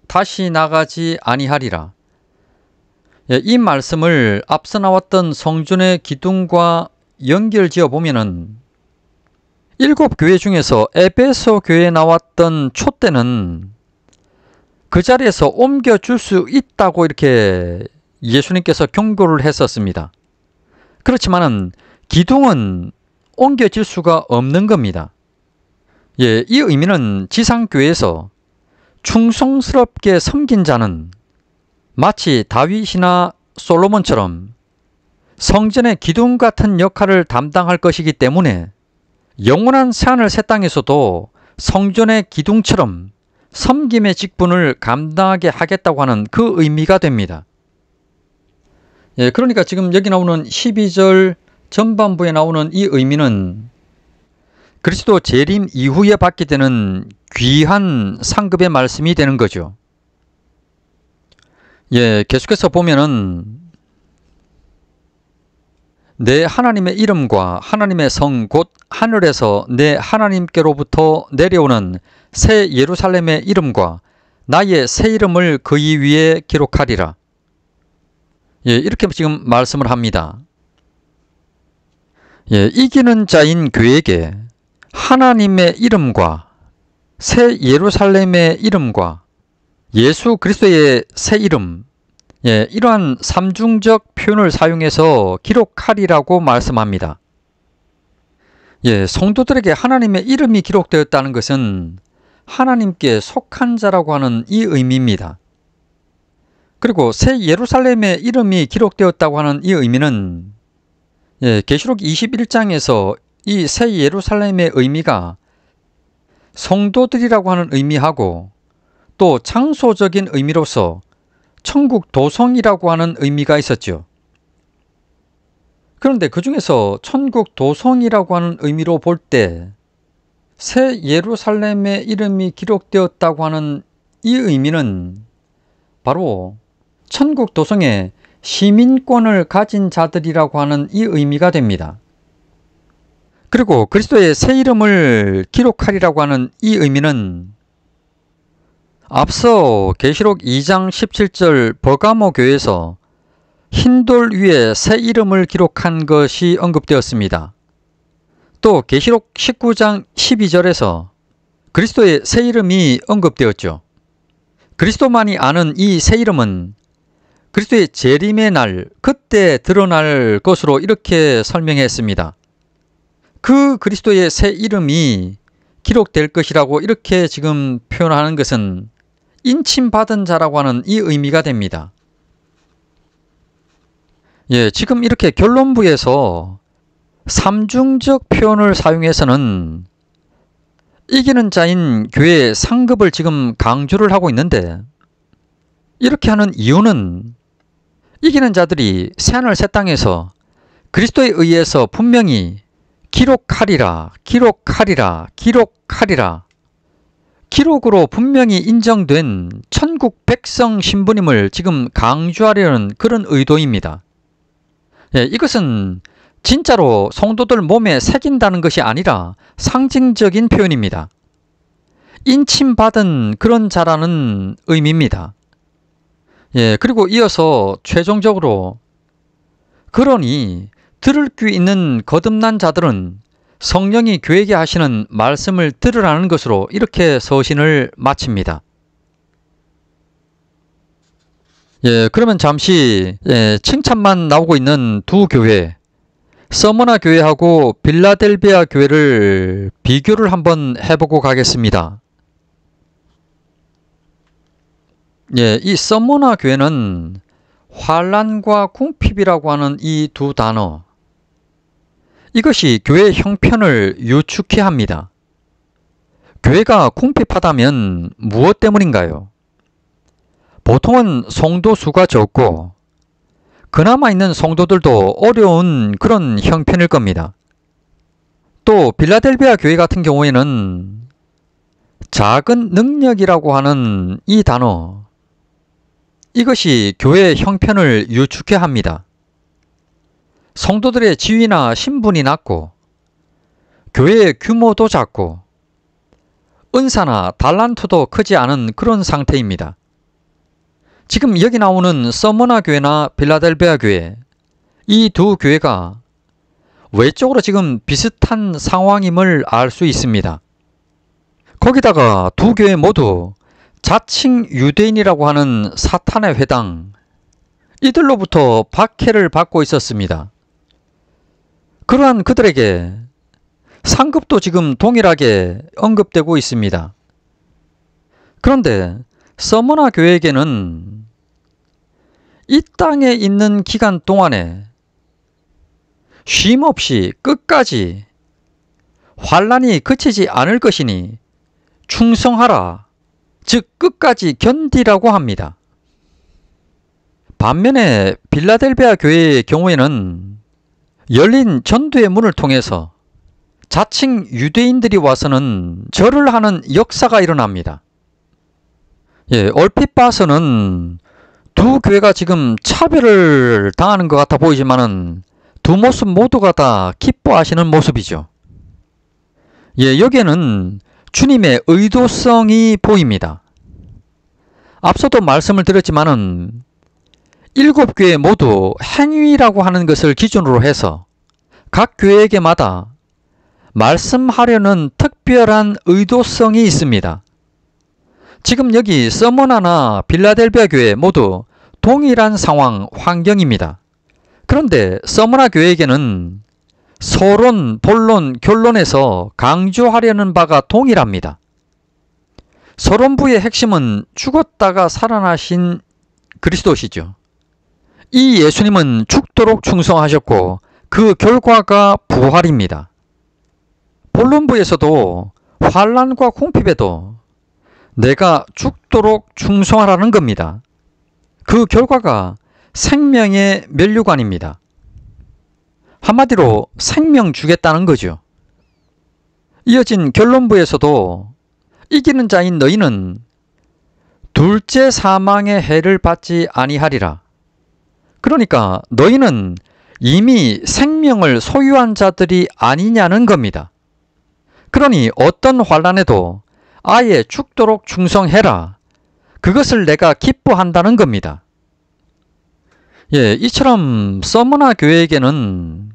다시 나가지 아니하리라. 이 말씀을 앞서 나왔던 성전의 기둥과 연결지어 보면은 7 교회 중에서 에베소 교회에 나왔던 촛대는 그 자리에서 옮겨줄 수 있다고 이렇게 예수님께서 경고를 했었습니다. 그렇지만은 기둥은 옮겨질 수가 없는 겁니다. 이 의미는 지상교회에서 충성스럽게 섬긴 자는 마치 다윗이나 솔로몬처럼 성전의 기둥 같은 역할을 담당할 것이기 때문에 영원한 새하늘 새 땅에서도 성전의 기둥처럼 섬김의 직분을 감당하게 하겠다고 하는 그 의미가 됩니다. 그러니까 지금 여기 나오는 12절 전반부에 나오는 이 의미는 그리스도 재림 이후에 받게 되는 귀한 상급의 말씀이 되는 거죠. 계속해서 보면은 내 하나님의 이름과 하나님의 성 곧 하늘에서 내 하나님께로부터 내려오는 새 예루살렘의 이름과 나의 새 이름을 그의 위에 기록하리라. 이렇게 지금 말씀을 합니다. 이기는 자인 교회에게 하나님의 이름과 새 예루살렘의 이름과 예수 그리스도의 새 이름, 이러한 삼중적 표현을 사용해서 기록하리라고 말씀합니다. 성도들에게 하나님의 이름이 기록되었다는 것은 하나님께 속한 자라고 하는 이 의미입니다. 그리고 새 예루살렘의 이름이 기록되었다고 하는 이 의미는 계시록 21장에서 이 새 예루살렘의 의미가 성도들이라고 하는 의미하고 또 장소적인 의미로서 천국 도성이라고 하는 의미가 있었죠. 그런데 그 중에서 천국 도성이라고 하는 의미로 볼 때 새 예루살렘의 이름이 기록되었다고 하는 이 의미는 바로 천국 도성의 시민권을 가진 자들이라고 하는 이 의미가 됩니다. 그리고 그리스도의 새 이름을 기록하리라고 하는 이 의미는 앞서 계시록 2장 17절 버가모 교회에서 흰돌 위에 새 이름을 기록한 것이 언급되었습니다. 또 계시록 19장 12절에서 그리스도의 새 이름이 언급되었죠. 그리스도만이 아는 이 새 이름은 그리스도의 재림의 날, 그때 드러날 것으로 이렇게 설명했습니다. 그 그리스도의 새 이름이 기록될 것이라고 이렇게 지금 표현하는 것은 인침받은 자라고 하는 이 의미가 됩니다. 지금 이렇게 결론부에서 삼중적 표현을 사용해서는 이기는 자인 교회의 상급을 지금 강조를 하고 있는데, 이렇게 하는 이유는 이기는 자들이 새하늘 새 땅에서 그리스도에 의해서 분명히 기록하리라, 기록하리라, 기록하리라, 기록으로 분명히 인정된 천국 백성 신분임을 지금 강조하려는 그런 의도입니다. 이것은 진짜로 성도들 몸에 새긴다는 것이 아니라 상징적인 표현입니다. 인침받은 그런 자라는 의미입니다. 그리고 이어서 최종적으로 그러니 들을 귀 있는 거듭난 자들은 성령이 교회에게 하시는 말씀을 들으라는 것으로 이렇게 서신을 마칩니다. 그러면 잠시 칭찬만 나오고 있는 두 교회, 서머나 교회하고 빌라델비아 교회를 비교를 한번 해보고 가겠습니다. 이 서머나 교회는 환난과 궁핍이라고 하는 이 두 단어, 이것이 교회의 형편을 유축해 합니다. 교회가 궁핍하다면 무엇 때문인가요? 보통은 성도 수가 적고 그나마 있는 성도들도 어려운 그런 형편일 겁니다. 또 빌라델비아 교회 같은 경우에는 작은 능력이라고 하는 이 단어, 이것이 교회의 형편을 유축해 합니다. 성도들의 지위나 신분이 낮고 교회의 규모도 작고 은사나 달란트도 크지 않은 그런 상태입니다. 지금 여기 나오는 서머나 교회나 빌라델비아 교회, 이 두 교회가 외적으로 지금 비슷한 상황임을 알 수 있습니다. 거기다가 두 교회 모두 자칭 유대인이라고 하는 사탄의 회당, 이들로부터 박해를 받고 있었습니다. 그러한 그들에게 상급도 지금 동일하게 언급되고 있습니다. 그런데 서머나 교회에게는 이 땅에 있는 기간 동안에 쉼없이 끝까지 환난이 그치지 않을 것이니 충성하라, 즉 끝까지 견디라고 합니다. 반면에 빌라델비아 교회의 경우에는 열린 전도의 문을 통해서 자칭 유대인들이 와서는 절을 하는 역사가 일어납니다. 얼핏 봐서는 두 교회가 지금 차별을 당하는 것 같아 보이지만은 두 모습 모두가 다 기뻐하시는 모습이죠. 여기에는 주님의 의도성이 보입니다. 앞서도 말씀을 드렸지만은 7교회 모두 행위라고 하는 것을 기준으로 해서 각 교회에게마다 말씀하려는 특별한 의도성이 있습니다. 지금 여기 서머나나 빌라델비아 교회 모두 동일한 상황, 환경입니다. 그런데 서머나 교회에게는 서론, 본론, 결론에서 강조하려는 바가 동일합니다. 서론부의 핵심은 죽었다가 살아나신 그리스도시죠. 이 예수님은 죽도록 충성하셨고 그 결과가 부활입니다. 본론부에서도 환난과 궁핍에도 내가 죽도록 충성하라는 겁니다. 그 결과가 생명의 면류관입니다. 한마디로 생명 주겠다는 거죠. 이어진 결론부에서도 이기는 자인 너희는 둘째 사망의 해를 받지 아니하리라. 그러니까 너희는 이미 생명을 소유한 자들이 아니냐는 겁니다. 그러니 어떤 환난에도 아예 죽도록 충성해라. 그것을 내가 기뻐한다는 겁니다. 이처럼 서머나 교회에게는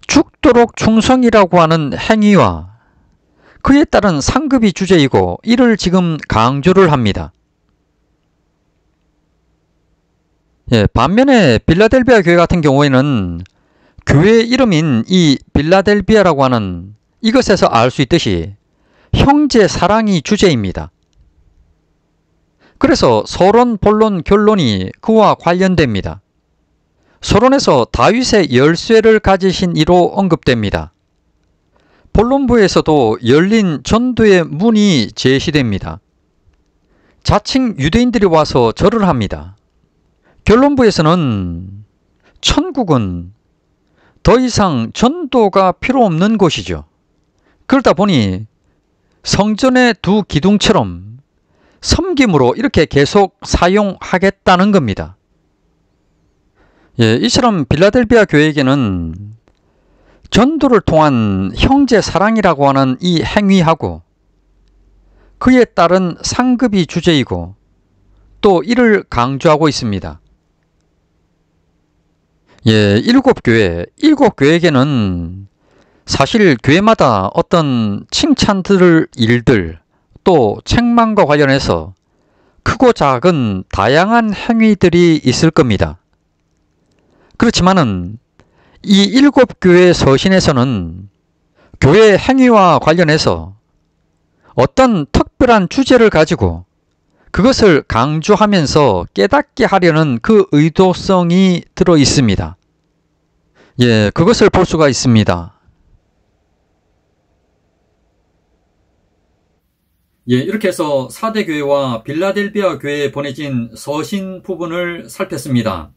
죽도록 충성이라고 하는 행위와 그에 따른 상급이 주제이고 이를 지금 강조를 합니다. 반면에 빌라델비아 교회 같은 경우에는 교회 이름인 이 빌라델비아라고 하는 이것에서 알 수 있듯이 형제 사랑이 주제입니다. 그래서 서론, 본론, 결론이 그와 관련됩니다. 서론에서 다윗의 열쇠를 가지신 이로 언급됩니다. 본론부에서도 열린 전도의 문이 제시됩니다. 자칭 유대인들이 와서 절을 합니다. 결론부에서는 천국은 더 이상 전도가 필요 없는 곳이죠. 그러다 보니 성전의 두 기둥처럼 섬김으로 이렇게 계속 사용하겠다는 겁니다. 이처럼 빌라델비아 교회에게는 전도를 통한 형제 사랑이라고 하는 이 행위하고 그에 따른 상급이 주제이고 또 이를 강조하고 있습니다. 7교회, 7교회에게는 사실 교회마다 어떤 칭찬 들을 일들 또 책망과 관련해서 크고 작은 다양한 행위들이 있을 겁니다. 그렇지만은 이 7교회 서신에서는 교회 행위와 관련해서 어떤 특별한 주제를 가지고 그것을 강조하면서 깨닫게 하려는 그 의도성이 들어 있습니다. 그것을 볼 수가 있습니다. 이렇게 해서 4대 교회와 빌라델비아 교회에 보내진 서신 부분을 살폈습니다.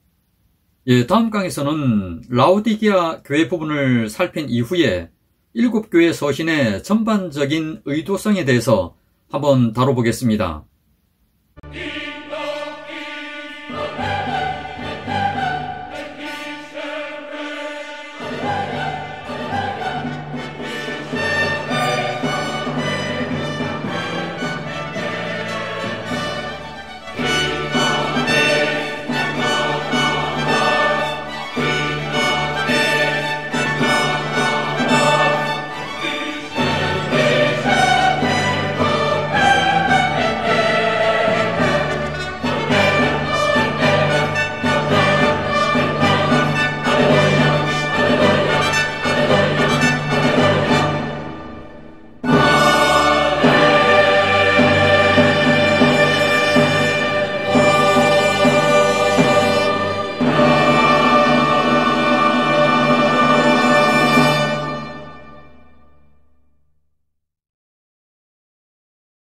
다음 강에서는 라오디게아 교회 부분을 살핀 이후에 7교회 서신의 전반적인 의도성에 대해서 한번 다뤄보겠습니다.